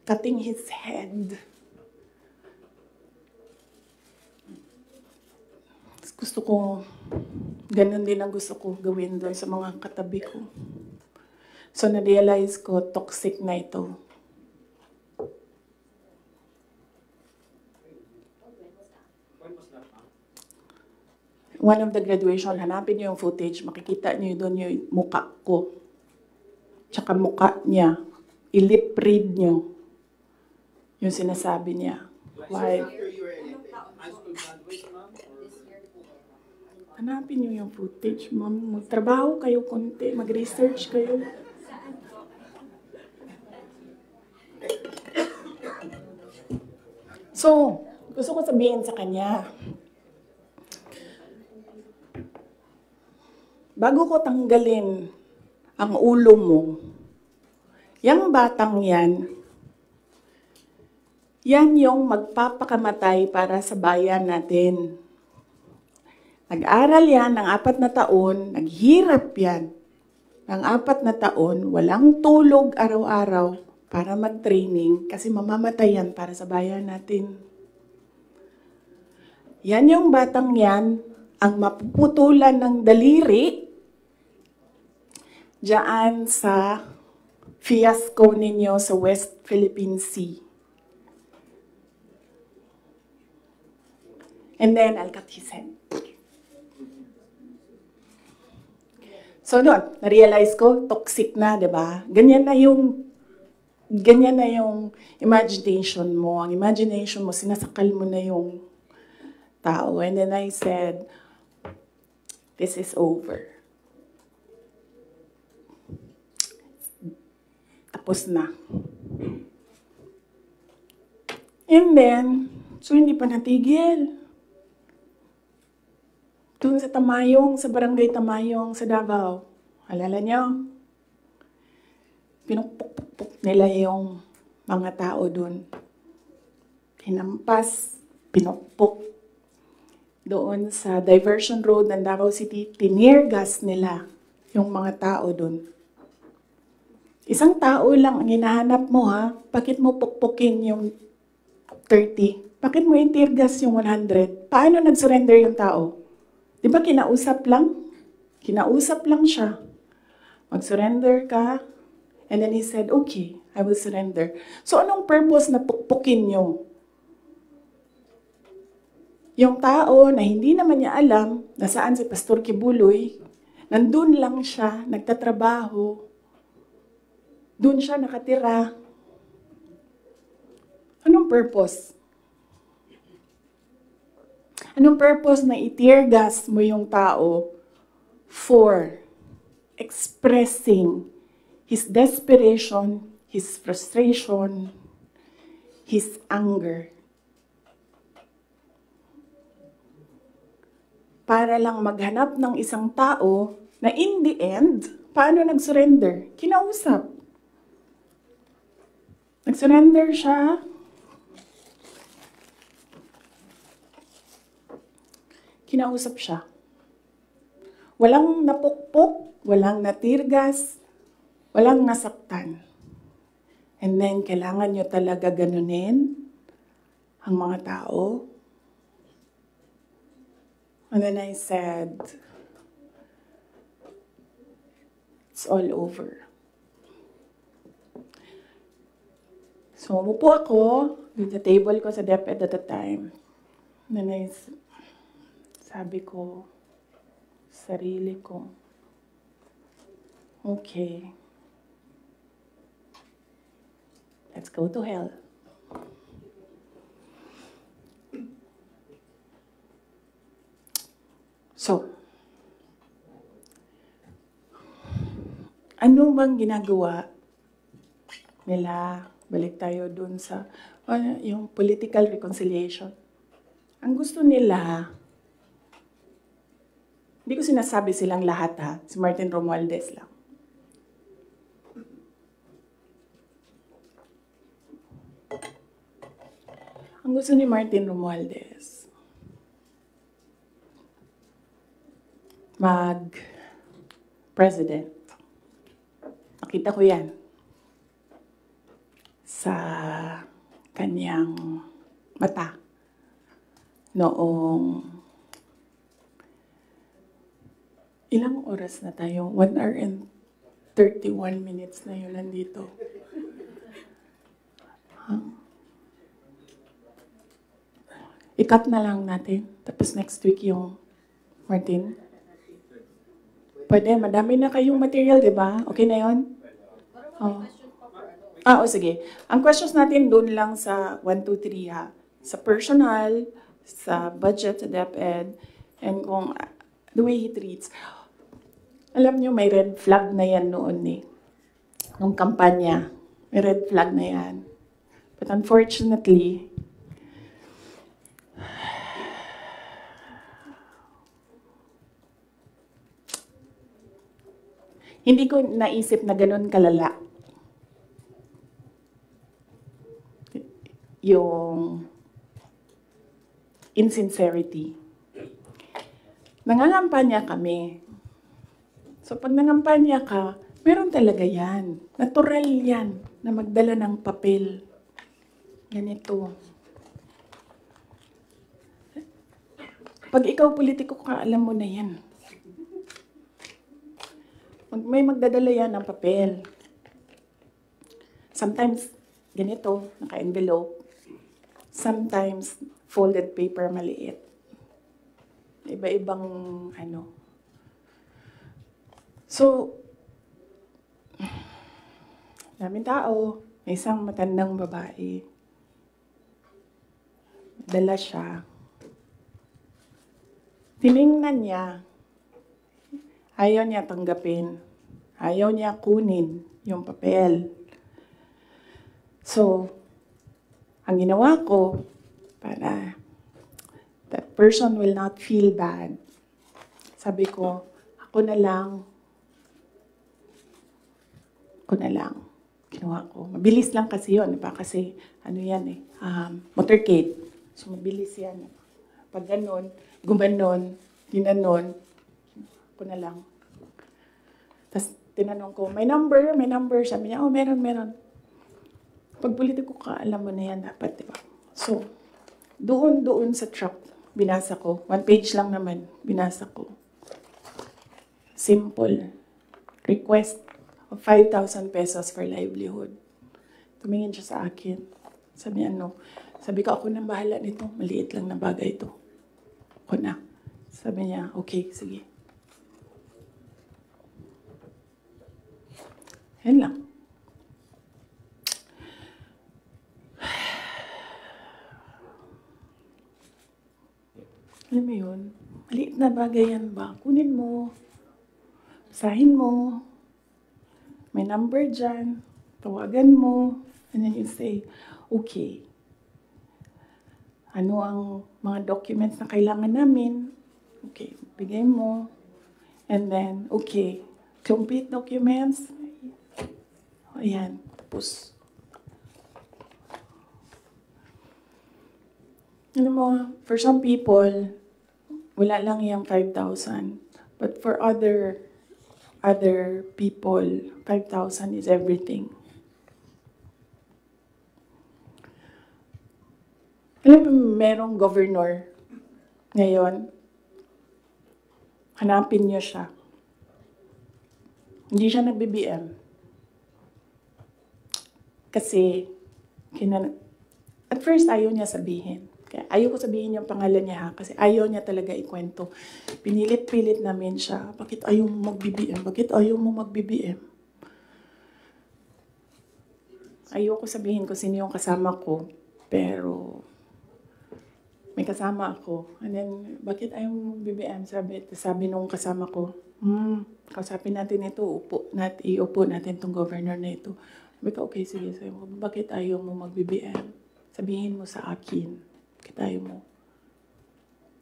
cutting his head. Gusto ko, ganun din ang gusto ko gawin doon sa mga katabi ko. So na-realize ko, toxic na ito. One of the graduation, hanapin niyo yung footage, makikita niyo doon yung mukha ko. Tsaka mukha niya. I-lip read niyo yung sinasabi niya. Why? Hanapin niyo yung footage, ma'am. Magtrabaho kayo konti, mag-research kayo. So, gusto ko sabihin sa kanya, bago ko tanggalin ang ulo mo, yang batang yan yung magpapakamatay para sa bayan natin. Nag-aral yan ng 4 na taon, naghirap yan ng 4 na taon, walang tulog araw-araw para mag-training kasi mamamatay yan para sa bayan natin. Yan yung batang yan, ang mapuputulan ng daliri diyan sa fiasco ninyo sa West Philippine Sea. And then, I'll cut his head. So, doon, na-realize ko, toxic na, di ba? Ganyan na yung imagination mo. Ang imagination mo, sinasakal mo na yung tao. And then I said, this is over. Tapos na. And then, so hindi pa natigil. Doon sa Tamayong, sa barangay Tamayong, sa Davao. Alala niyo? Pinupuk-puk nila yung mga tao doon. Hinampas, pinupuk. Doon sa diversion road ng Davao City, tinirgas nila yung mga tao doon. Isang tao lang ang hinahanap mo, ha? Bakit mo pukpukin yung 30. Bakit mo i-tear gas yung 100? Paano nag-surrender yung tao? Di ba kinausap lang? Kinausap lang siya. Mag-surrender ka. And then he said, okay, I will surrender. So anong purpose na pukpukin nyo? Yung tao na hindi naman niya alam na saan si Pastor Kibuloy, nandun lang siya, nagtatrabaho, dun siya nakatira. Anong purpose? Anong purpose na i-tear gas mo yung tao for expressing his desperation, his frustration, his anger? Para lang maghanap ng isang tao na in the end, paano nag-surrender? Kinausap. Nag-surrender siya. Kinausap siya. Walang napukpok, walang natirgas, walang nasaktan. And then, kailangan nyo talaga ganunin ang mga tao. And then I said, it's all over. So, umupo ako with the table ko sa DepEd at the time. And then sabi ko, sarili ko, okay, let's go to hell. So, ano bang ginagawa nila? Balik tayo dun sa yung political reconciliation. Ang gusto nila, hindi ko sinasabi silang lahat ha, si Martin Romualdez lang. Ang gusto ni Martin Romualdez, mag-president. Nakita ko yan sa kanyang mata noong ilang oras na tayo? 1 hour and 31 minutes na yun nandito. I-cut na lang natin. Tapos next week yung Martin. Pwede, madami na kayong material, di ba? Okay na yun? Oh. Sige. Ang questions natin doon lang sa 1, 2, 3 ha. Sa personal, sa budget, sa DepEd, and kung the way he treats. Alam nyo, may red flag na yan noon eh. Nung kampanya, may red flag na yan. But unfortunately, hindi ko naisip na ganun kalala yung insincerity. Nangangampanya kami. So pag nangampanya ka, meron talaga yan. Natural yan na magdala ng papel. Ganito. Pag ikaw politiko ka, alam mo na yan. May magdadala yan ng papel. Sometimes, ganito, naka-envelope. Sometimes, folded paper maliit. Iba-ibang ano. So, daming tao. May isang matandang babae. Dala siya. Tiningnan niya. Ayaw niya tanggapin. Ayaw niya kunin yung papel. So, ang ginawa ko, para that person will not feel bad, sabi ko, ako na lang. Ginawa ko. Mabilis lang kasi yun, diba? Kasi, ano yan eh, motorcade. So, mabilis yan. Pag ganon, gumanon, ginanon, ako na lang. Tapos, tinanong ko, may number? Sabi niya, oh, meron. Pag politiko ka, alam mo na yan dapat, diba? So, doon sa truck, binasa ko. 1 page lang naman, binasa ko. Simple. Request of 5,000 pesos for livelihood. Tumingin siya sa akin. Sabi ko, ako nang bahala nito. Maliit lang na bagay ito. Ako na. Sabi niya, okay, sige. Yan lang. Alam mo yun, maliit na bagay yan ba? Kunin mo, basahin mo, may number dyan, tawagan mo, and then you say, okay, ano ang mga documents na kailangan namin? Okay, bigay mo. And then, okay, complete documents. Ayan, tapos. Alam mo, for some people, wala lang yung 5,000. But for other people, 5,000 is everything. Alam mo, merong governor ngayon, hanapin niyo siya. Hindi siya nag-BBM. Kasi, at first ayaw niya sabihin. Kaya ayaw ko sabihin yung pangalan niya ha, kasi ayaw niya talaga ikwento. Pinilit-pilit namin siya, bakit ayaw mo mag-BBM? Bakit ayaw mo mag-BBM? Ayaw ko sabihin kung sino yung kasama ko, pero may kasama ako. And then, bakit ayaw mo mag-BBM? Sabi nung kasama ko, kausapin natin ito, iupo natin tong governor na ito. Sabi ko, okay, sige. Sabi ko, bakit ayaw mo mag-BBM? Sabihin mo sa akin. Bakit ayaw mo?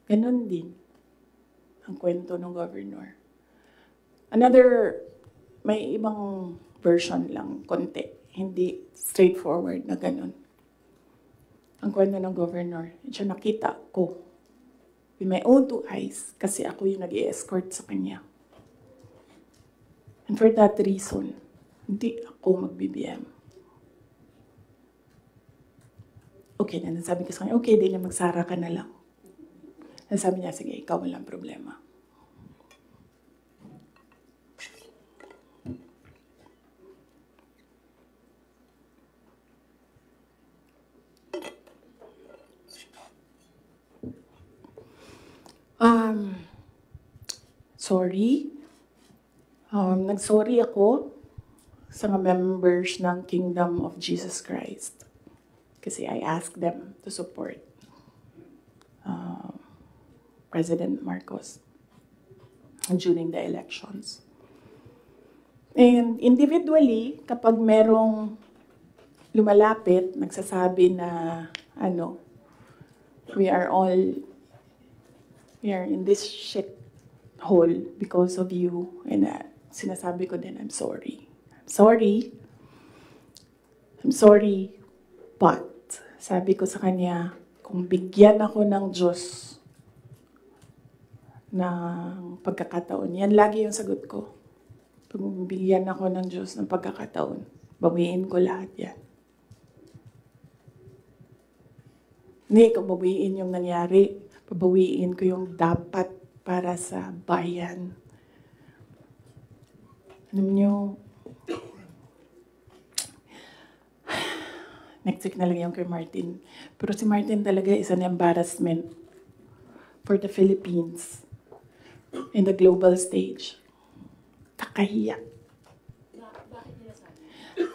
Ganon din ang kwento ng governor. May ibang version lang, konti. Hindi straightforward na ganon. Ang kwento ng governor, siya nakita ko with my own 2 eyes kasi ako yung nag-i-escort sa kanya. And for that reason, hindi ako mag-BBM. Okay na, sabi ko sa kanya, okay, di na magsara ka na lang. And sabi niya, sige, ikaw walang problema. Sorry. Nag-sorry ako sa mga members ng Kingdom of Jesus Christ. Kasi I asked them to support President Marcos during the elections. And individually, kapag merong lumalapit, nagsasabi na, we are in this shit hole because of you. And sinasabi ko din, I'm sorry. I'm sorry, but sabi ko sa kanya, kung bigyan ako ng Diyos ng pagkakataon, yan lagi yung sagot ko. Kung bigyan ako ng Diyos ng pagkakataon, bawiin ko lahat yan. Hindi ko bawiin yung nangyari, babawiin ko yung dapat para sa bayan. Alam nyo, next week na lang yung kay Martin. Pero si Martin talaga is an embarrassment for the Philippines in the global stage. Kakahiya.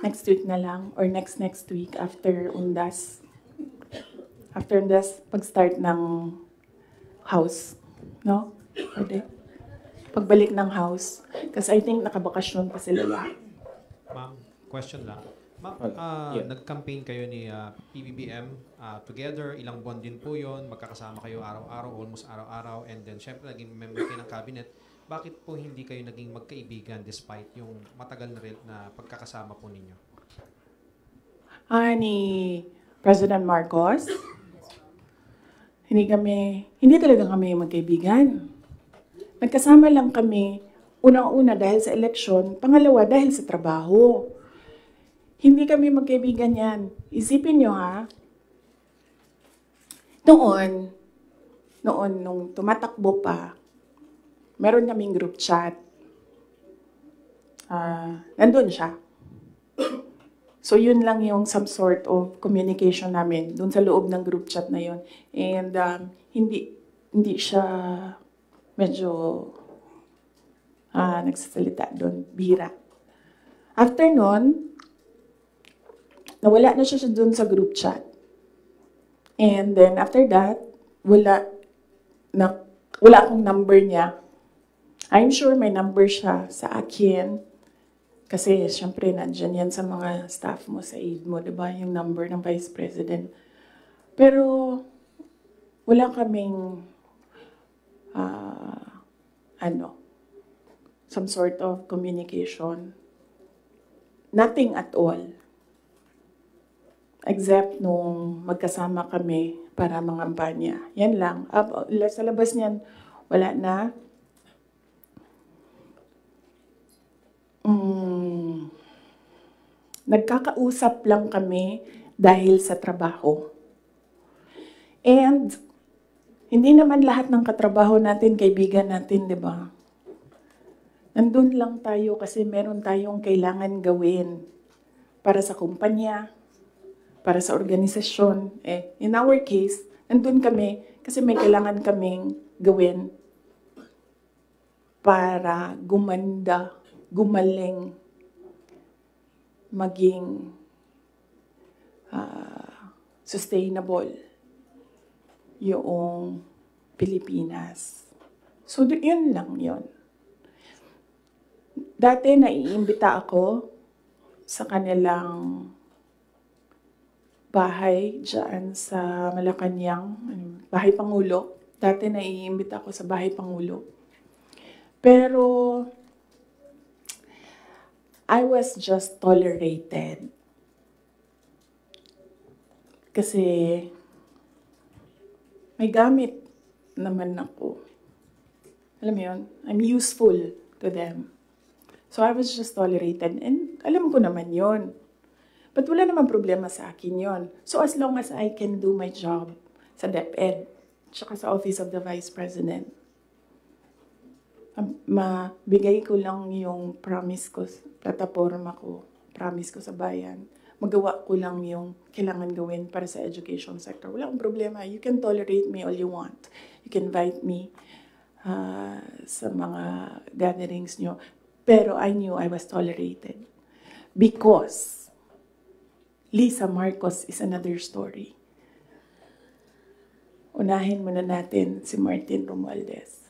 Next week na lang or next week after Undas. After Undas, pag-start ng house. No? Pwede. Pagbalik ng house. Kasi I think nakabakasyon pa sila lahat. Ma'am, question lang. Ma'am, nag-campaign kayo ni PBBM together. Ilang buwan din po yun. Magkakasama kayo araw-araw, almost araw-araw. And then, syempre, naging member kayo ng cabinet. Bakit po hindi kayo naging magkaibigan despite yung matagal na pagkakasama po ninyo? Ni President Marcos? Hindi talaga kami magkaibigan. Nagkasama lang kami, unang-una dahil sa eleksyon, pangalawa dahil sa trabaho. Hindi kami magkaibigan yan. Isipin nyo ha, Noon, nung tumatakbo pa, meron kaming group chat. Nandun siya. So yun lang yung some sort of communication namin dun sa loob ng group chat na yun. And hindi siya medyo nagsasalita doon, bihira. After nun, nawala na siya doon sa group chat. And then after that, wala akong number niya. I'm sure may number siya sa akin. Kasi syempre nandyan yan sa mga staff mo, sa aide mo, diba? Yung number ng Vice President. Pero wala kaming some sort of communication. Nothing at all. Except nung magkasama kami para mangampanya. Yan lang. Sa labas niyan, wala na. Nagkakausap lang kami dahil sa trabaho. And hindi naman lahat ng katrabaho natin, kaibigan natin, di ba? Nandun lang tayo kasi meron tayong kailangan gawin para sa kumpanya, para sa organisasyon. In our case, nandun kami kasi may kailangan kaming gawin para gumanda, gumaling, maging sustainable yung Pilipinas. So, yun lang yun. Dati naiimbita ako sa kanilang bahay dyan sa Malacanang, Bahay Pangulo. Dati naiimbita ako sa Bahay Pangulo. Pero I was just tolerated. Kasi may gamit naman ako. Alam mo yun? I'm useful to them. So I was just tolerated. And alam ko naman yun. But wala naman problema sa akin yun. So as long as I can do my job sa DepEd, tsaka sa Office of the Vice President, mabigay ko lang yung promise ko, plataforma ko, promise ko sa bayan. Magawa ko lang yung kailangan gawin para sa education sector. Wala akong problema. You can tolerate me all you want. You can invite me sa mga gatherings nyo. Pero I knew I was tolerated. Because Lisa Marcos is another story. Unahin muna natin si Martin Romualdez.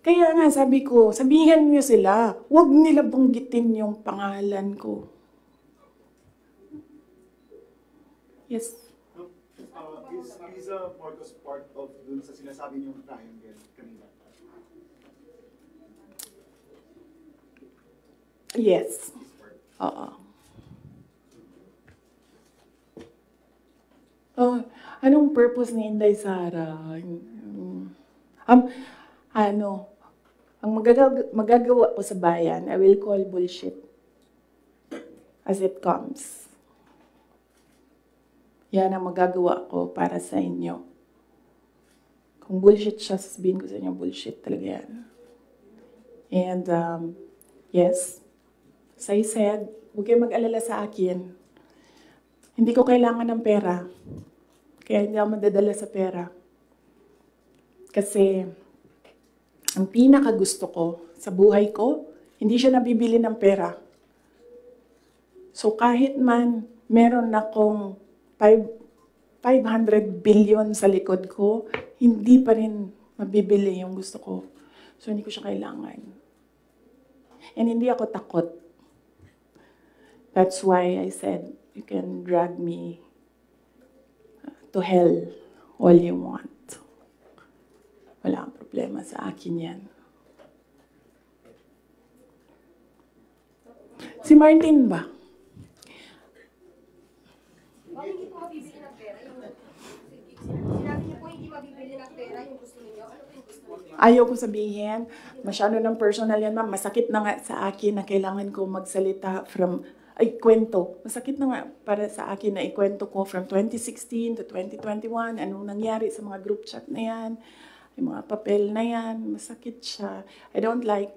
Kaya nga sabi ko, sabihan niyo sila, huwag nila banggitin yung pangalan ko. Yes. Is Lisa Marcos part of dun sa sinasabi niyong triangle kanina? Yes. Oo. Anong purpose ni Inday Sara? Ang magagawa ko sa bayan, I will call bullshit as it comes. Yan ang magagawa ko para sa inyo. Kung bullshit siya, sasabihin ko sa inyo, bullshit talaga yan. And yes, as I said, huwag kayo mag-alala sa akin. Hindi ko kailangan ng pera. Kaya hindi ako madadala sa pera. Kasi ang pinakagusto ko sa buhay ko, hindi siya nabibili ng pera. So kahit man meron akong 500 billion sa likod ko, hindi pa rin mabibili yung gusto ko. So hindi ko siya kailangan. And hindi ako takot. That's why I said, you can drag me to hell all you want. Wala kang problema sa akin yan. Si Martin ba? Hindi po mabibili ng pera. Sinabi niyo po hindi mabibili ng pera yung gusto niyo. Ano po yung gusto niyo? Ayaw ko sabihin, masyado ng personal yan, ma'am. Masakit na nga sa akin na kailangan ko magsalita from ay kwento. Masakit na nga para sa akin na ikwento ko from 2016 to 2021, anong nangyari sa mga group chat na yan, yung mga papel na yan, masakit siya. I don't like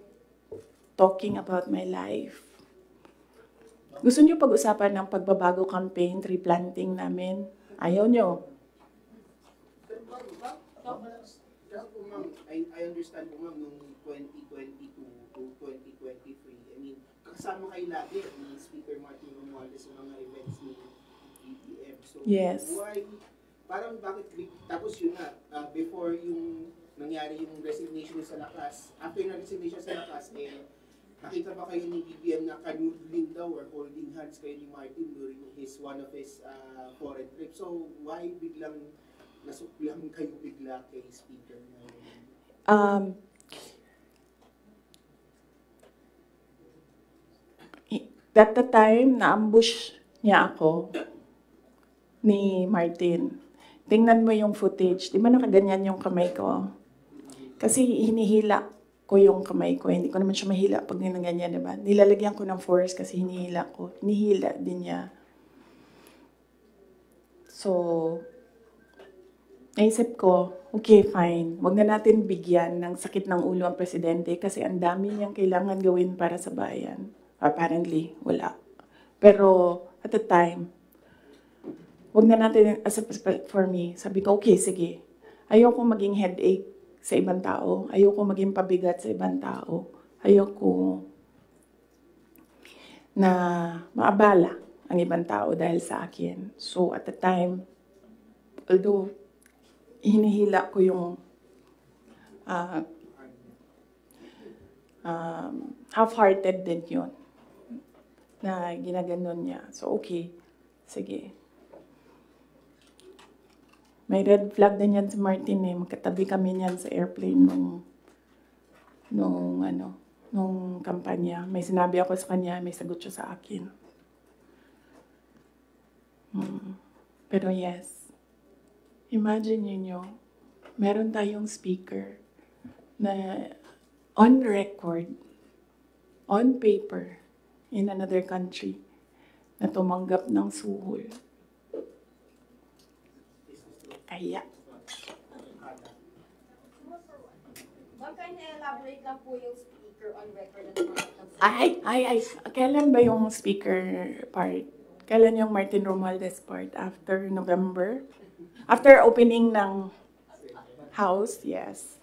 talking about my life. Gusto niyo pag-usapan ng pagbabago campaign, tree planting namin? Ayaw niyo. I understand po ma'am, nung 2022 to 2023, I mean, kasama kayo lagi ni Speaker Martin Romualdez sa mga events ni BBM. So, yes. Why, parang bakit, tapos yun na, before yung nangyari yung resignation sa lakas, after na resignation sa lakas, nakita ba kayo ni BBM na kanudling daw or holding hands kayo ni Martin during one of his foreign trips? So, why biglang nasuklang kayo bigla kay Speaker? At the time, na-ambush niya ako ni Martin. Tingnan mo yung footage. Di ba nakaganyan yung kamay ko? Kasi hinihila ko yung kamay ko. Hindi ko naman siya mahila pag ganyan, di ba? Nilalagyan ko ng force kasi hinihila ko. Hinihila din niya. So, naisip ko, okay, fine. Huwag na natin bigyan ng sakit ng ulo ang presidente kasi ang dami niyang kailangan gawin para sa bayan. Apparently, wala. Pero, at the time, huwag na natin, for me, sabi ko, okay, sige. Ayoko maging headache sa ibang tao. Ayoko maging pabigat sa ibang tao. Ayoko na maabala ang ibang tao dahil sa akin. So, at the time, although, hinihila ko yung half-hearted din yun na ginaganon niya. So, okay. Sige. May red flag din yan si Martin eh. Magkatabi kami niyan sa airplane nung kampanya. May sinabi ako sa kanya, may sagot siya sa akin. Pero yes, imagine niyo, meron tayong speaker na on record, on paper, in another country, na tumanggap ng suhol. Kaya. Ma'am, can you elaborate lang po yung speaker on record na tumanggap ng suhol? Ay. Kailan ba yung speaker part? Kailan yung Martin Romualdez part? After November? After opening ng House, yes.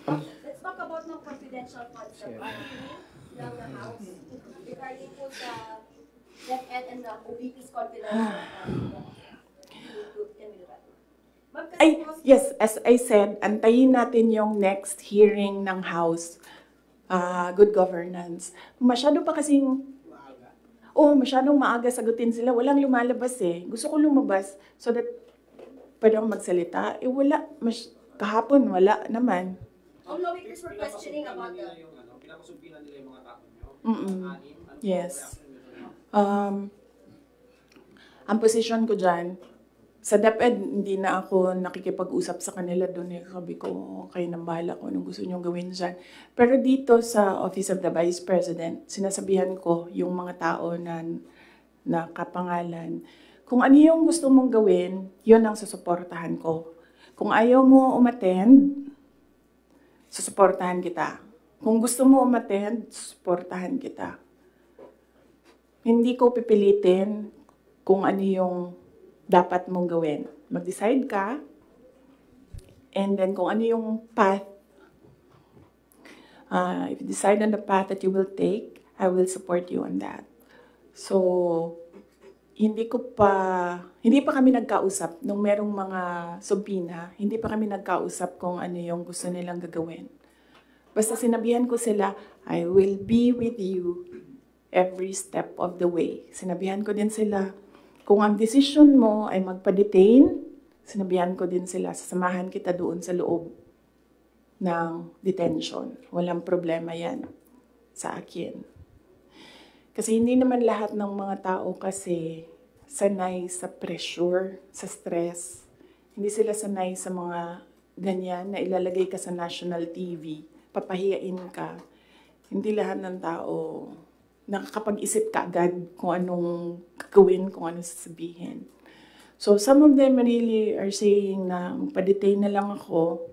Let's talk about ng confidential funds ng House. Regarding po sa DepEd and the OVP's confidential funds. Ay, yes, as I said, antayin natin yung next hearing ng House. Good governance. Masyado pa kasing masyadong maaga sagutin sila. Walang lumalabas eh. Gusto ko lumabas so that pwede akong magsalita. Wala. Kahapon, wala naman. Lawmakers were questioning about the... Pinapasumpinan nila yung mga tao nyo. Yes. Ang position ko dyan, sa DepEd, hindi na ako nakikipag-usap sa kanila doon. Sabi ko, kayo nang bahala ko anong gusto nyo gawin dyan. Pero dito sa Office of the Vice President, sinasabihan ko yung mga tao na kapangalan, kung ano yung gusto mong gawin, yun ang susuportahan ko. Kung ayaw mo umattend, susuportahan kita. Kung gusto mo umattend, susuportahan kita. Hindi ko pipilitin kung ano yung dapat mong gawin. Mag-decide ka, and then kung ano yung path, if you decide on the path that you will take, I will support you on that. So, hindi pa kami nagkausap nung merong mga subpina, hindi pa kami nagkausap kung ano yung gusto nilang gagawin. Basta sinabihan ko sila, I will be with you every step of the way. Sinabihan ko din sila, kung ang decision mo ay magpa-detain, sinabihan ko din sila, sasamahan kita doon sa loob ng detention. Walang problema yan sa akin. Kasi hindi naman lahat ng mga tao kasi sanay sa pressure, sa stress. Hindi sila sanay sa mga ganyan na ilalagay ka sa national TV, papahiyain ka. Hindi lahat ng tao nakakapag-isip ka agad kung anong gagawin, kung anong sasabihin. So some of them really are saying na pa-detain na lang ako.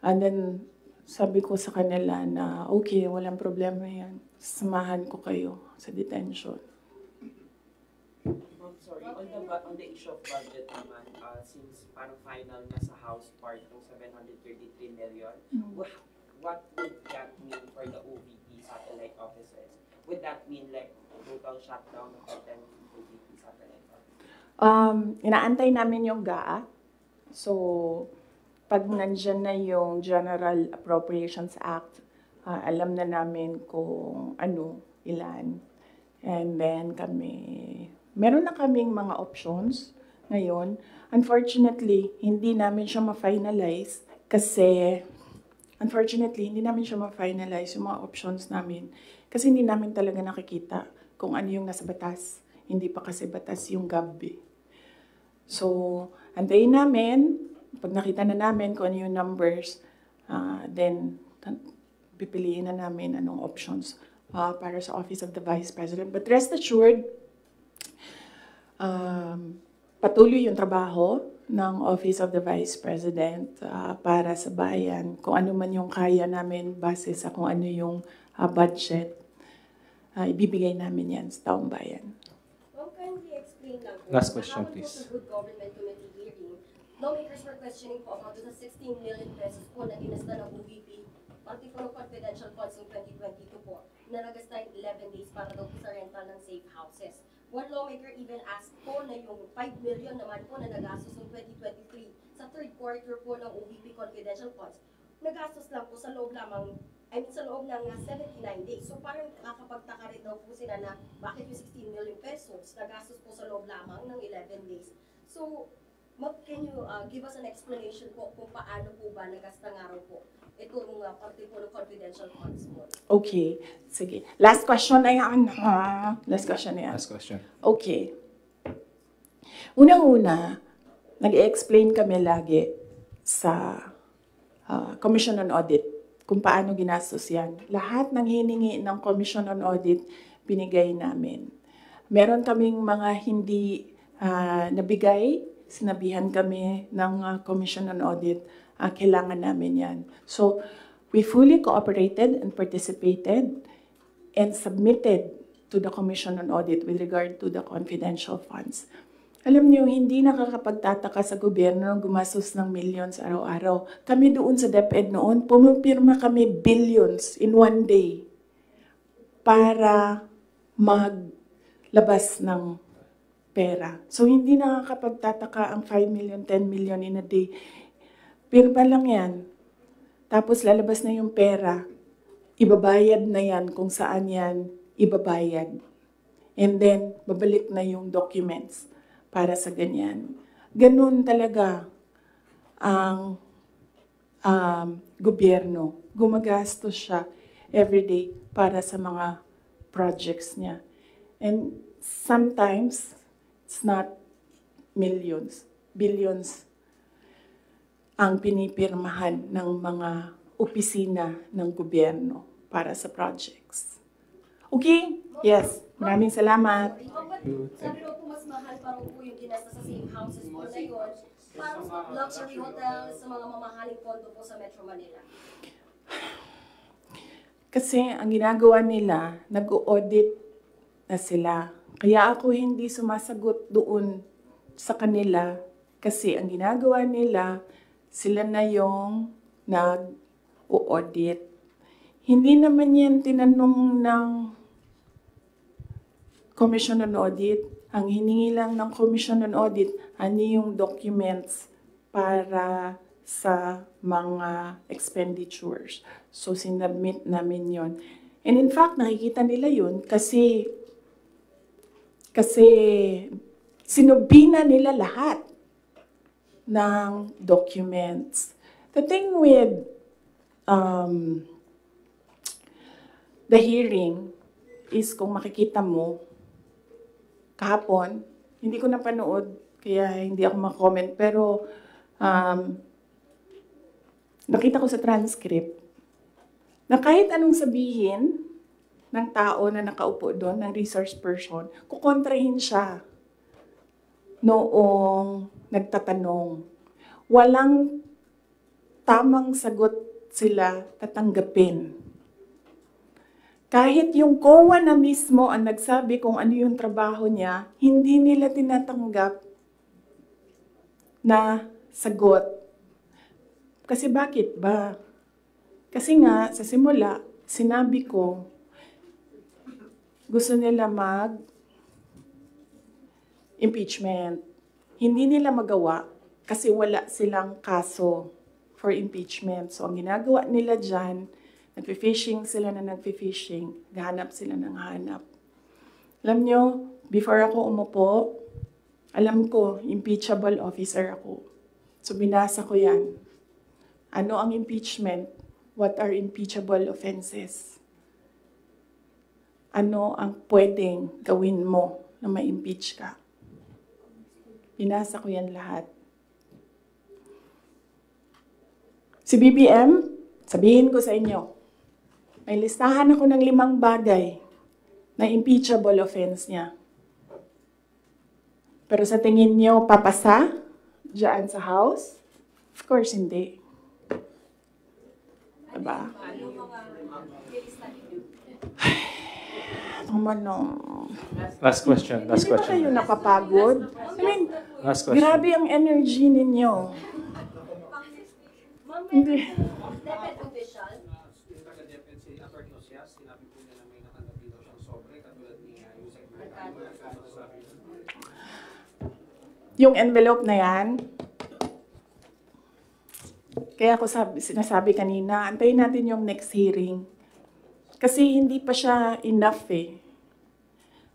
And then sabi ko sa kanila na okay, walang problema yan. Samahan ko kayo sa detention. Sorry, on the issue of budget naman, since parang final na sa House part ng 733 million, what would that mean for the OVP satellite offices? Would that mean like total shutdown of the 10 OVP satellite offices? Inaantay namin yung GAA. So, pag nandyan na yung General Appropriations Act, alam na namin kung ano, ilan. And then meron na kaming mga options ngayon. Unfortunately, hindi namin siya ma-finalize kasi yung mga options namin kasi hindi namin talaga nakikita kung ano yung nasa batas. Hindi pa kasi batas yung GAB. So, antayin namin, pag nakita na namin kung ano yung numbers, then pipiliin na namin anong options para sa Office of the Vice President. But rest assured, patuloy yung trabaho ng Office of the Vice President para sa bayan. Kung ano man yung kaya namin base sa kung ano yung budget, ibibigay namin yan sa taong bayan. Kindly explain lang po. Last question, please. Sa Good Government Committee hearing, lawmakers were questioning po about the 16 million pesos po na ginasta ng OVP, pati po ng confidential funds ng 2022 po, na nagasta 11 days para daw po sa rental ng safe houses. One lawmaker even asked po na yung 5 million naman po na nagastos ng 2023 sa third quarter po ng OVP confidential funds, nagastos lang po sa loob lamang, sa loob ng 79 days. So parang nakakapagtaka rin daw po sila na bakit yung 16 million pesos nagastos po sa loob lamang ng 11 days. So, can you give us an explanation po kung paano po ba nagasta nga raw po itong parte po ng confidential funds po? Okay, sige. Last question na yan. Last question na yan. Last question. Okay. Unang-una, nag-explain kami lagi sa Commission on Audit kung paano ginastos yan. Lahat ng hiningi ng Commission on Audit, binigay namin. Meron kaming mga hindi nabigay, sinabihan kami ng Commission on Audit, kailangan namin yan. So, we fully cooperated and participated and submitted to the Commission on Audit with regard to the confidential funds. Alam niyo, hindi nakakapagtataka sa gobyerno ng gumastos ng millions araw-araw. Kami doon sa DepEd noon, pumipirma kami billions in one day para maglabas ng pera. So, hindi nakakapagtataka ang 5 million, 10 million in a day. Pirma lang yan. Tapos lalabas na yung pera. Ibabayad na yan kung saan yan ibabayad. And then, babalik na yung documents para sa ganyan. Ganun talaga ang gobyerno. Gumagastos siya everyday para sa mga projects niya. And sometimes, it's not millions, billions ang pinipirmahan ng mga opisina ng gobyerno para sa projects. Okay? Yes. Maraming salamat. Sabi mo po mas mahal pa rin po yung ginasta sa safe houses po na yun, parang sa luxury hotels, sa mga mamahaling condo po sa Metro Manila. Kasi ang ginagawa nila, nag-audit na sila. Kaya ako hindi sumasagot doon sa kanila kasi ang ginagawa nila, sila na yung nag-audit. Hindi naman yan tinanong ng Commission on Audit. Ang hiningi lang ng Commission on Audit, ano yung documents para sa mga expenditures. So, sinubmit namin yon. And in fact, nakikita nila yun kasi sinubina nila lahat ng documents. The thing with the hearing is kung makikita mo, kahapon, hindi ko napanood, kaya hindi ako mag-comment, pero nakita ko sa transcript na kahit anong sabihin ng tao na nakaupo doon, ng resource person, kukontrahin siya noong nagtatanong. Walang tamang sagot sila tatanggapin. Kahit yung COA na mismo ang nagsabi kung ano yung trabaho niya, hindi nila tinatanggap na sagot. Kasi bakit ba? Kasi nga, sa simula, sinabi ko, gusto nila mag-impeachment. Hindi nila magawa kasi wala silang kaso for impeachment. So, ang ginagawa nila dyan, nagfi-fishing sila na nagfi-fishing, gahanap sila ng hanap. Alam nyo, before ako umupo, alam ko, impeachable officer ako. So, binasa ko yan. Ano ang impeachment? What are impeachable offenses? Ano ang pwedeng gawin mo na ma-impeach ka? Binasa ko yan lahat. Si BBM, sabihin ko sa inyo, may listahan ako ng 5 bagay na impeachable offense niya. Pero sa tingin niyo, papasa dyan sa House? Of course, hindi. Diba? Last question. Last Hindi ba question. kayo napapagod? I mean, Last question. grabe ang energy ninyo. Hindi. Yung envelope na yan, kaya ako sinasabi kanina, antayin natin yung next hearing. Kasi hindi pa siya enough eh.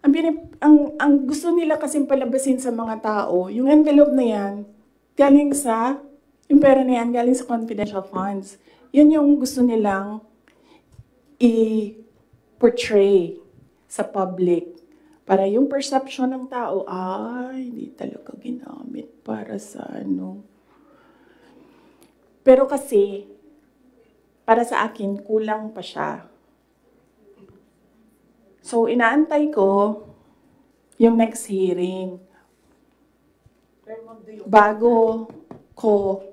Ang gusto nila kasing palabasin sa mga tao, yung envelope na yan, galing sa, yung pera na yan, galing sa confidential funds. Yun yung gusto nilang i-portray sa public. Para yung perception ng tao, ay, hindi talaga ginamit para sa ano. Pero kasi, para sa akin, kulang pa siya. So, inaantay ko yung next hearing. Bago ko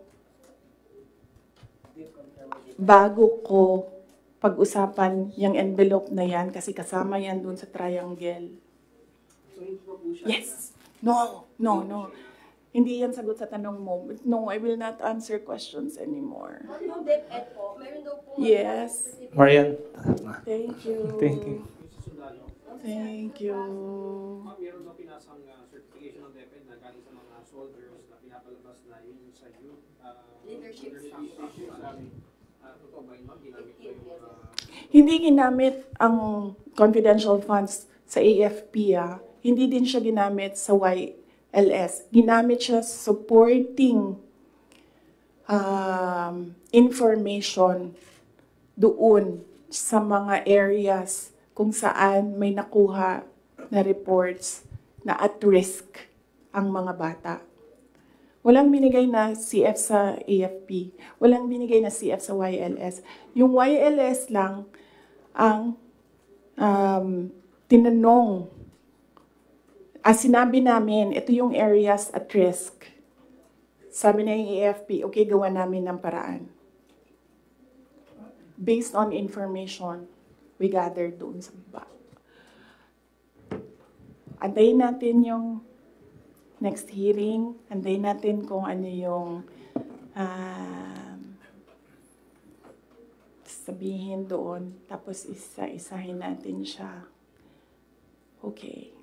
pag-usapan yung envelope na yan, kasi kasama yan dun sa triangle. Yes. No. Hindi yan sagot sa tanong mo. No, I will not answer questions anymore. Yes. Marian. Thank you. Thank you. Thank you. Meron daw pinasang certification ng DepEd na galing sa mga soldiers na pinapalabas na yun sa youth leadership. Totoo ba yun, ma'am? Ginamit ko yung... Hindi ginamit ang confidential funds sa AFP. Hindi din siya ginamit sa YLS. Ginamit siya supporting information doon sa mga areas kung saan may nakuha na reports na at risk ang mga bata. Walang binigay na CF sa AFP. Walang binigay na CF sa YLS. Yung YLS lang ang tinanong. Sinabi namin, ito yung areas at risk. Sabi na yung AFP, okay, gawa namin ng paraan. Based on information we gathered doon sa baba. Antayin natin yung next hearing. Antayin natin kung ano yung sabihin doon. Tapos isa-isahin natin siya. Okay.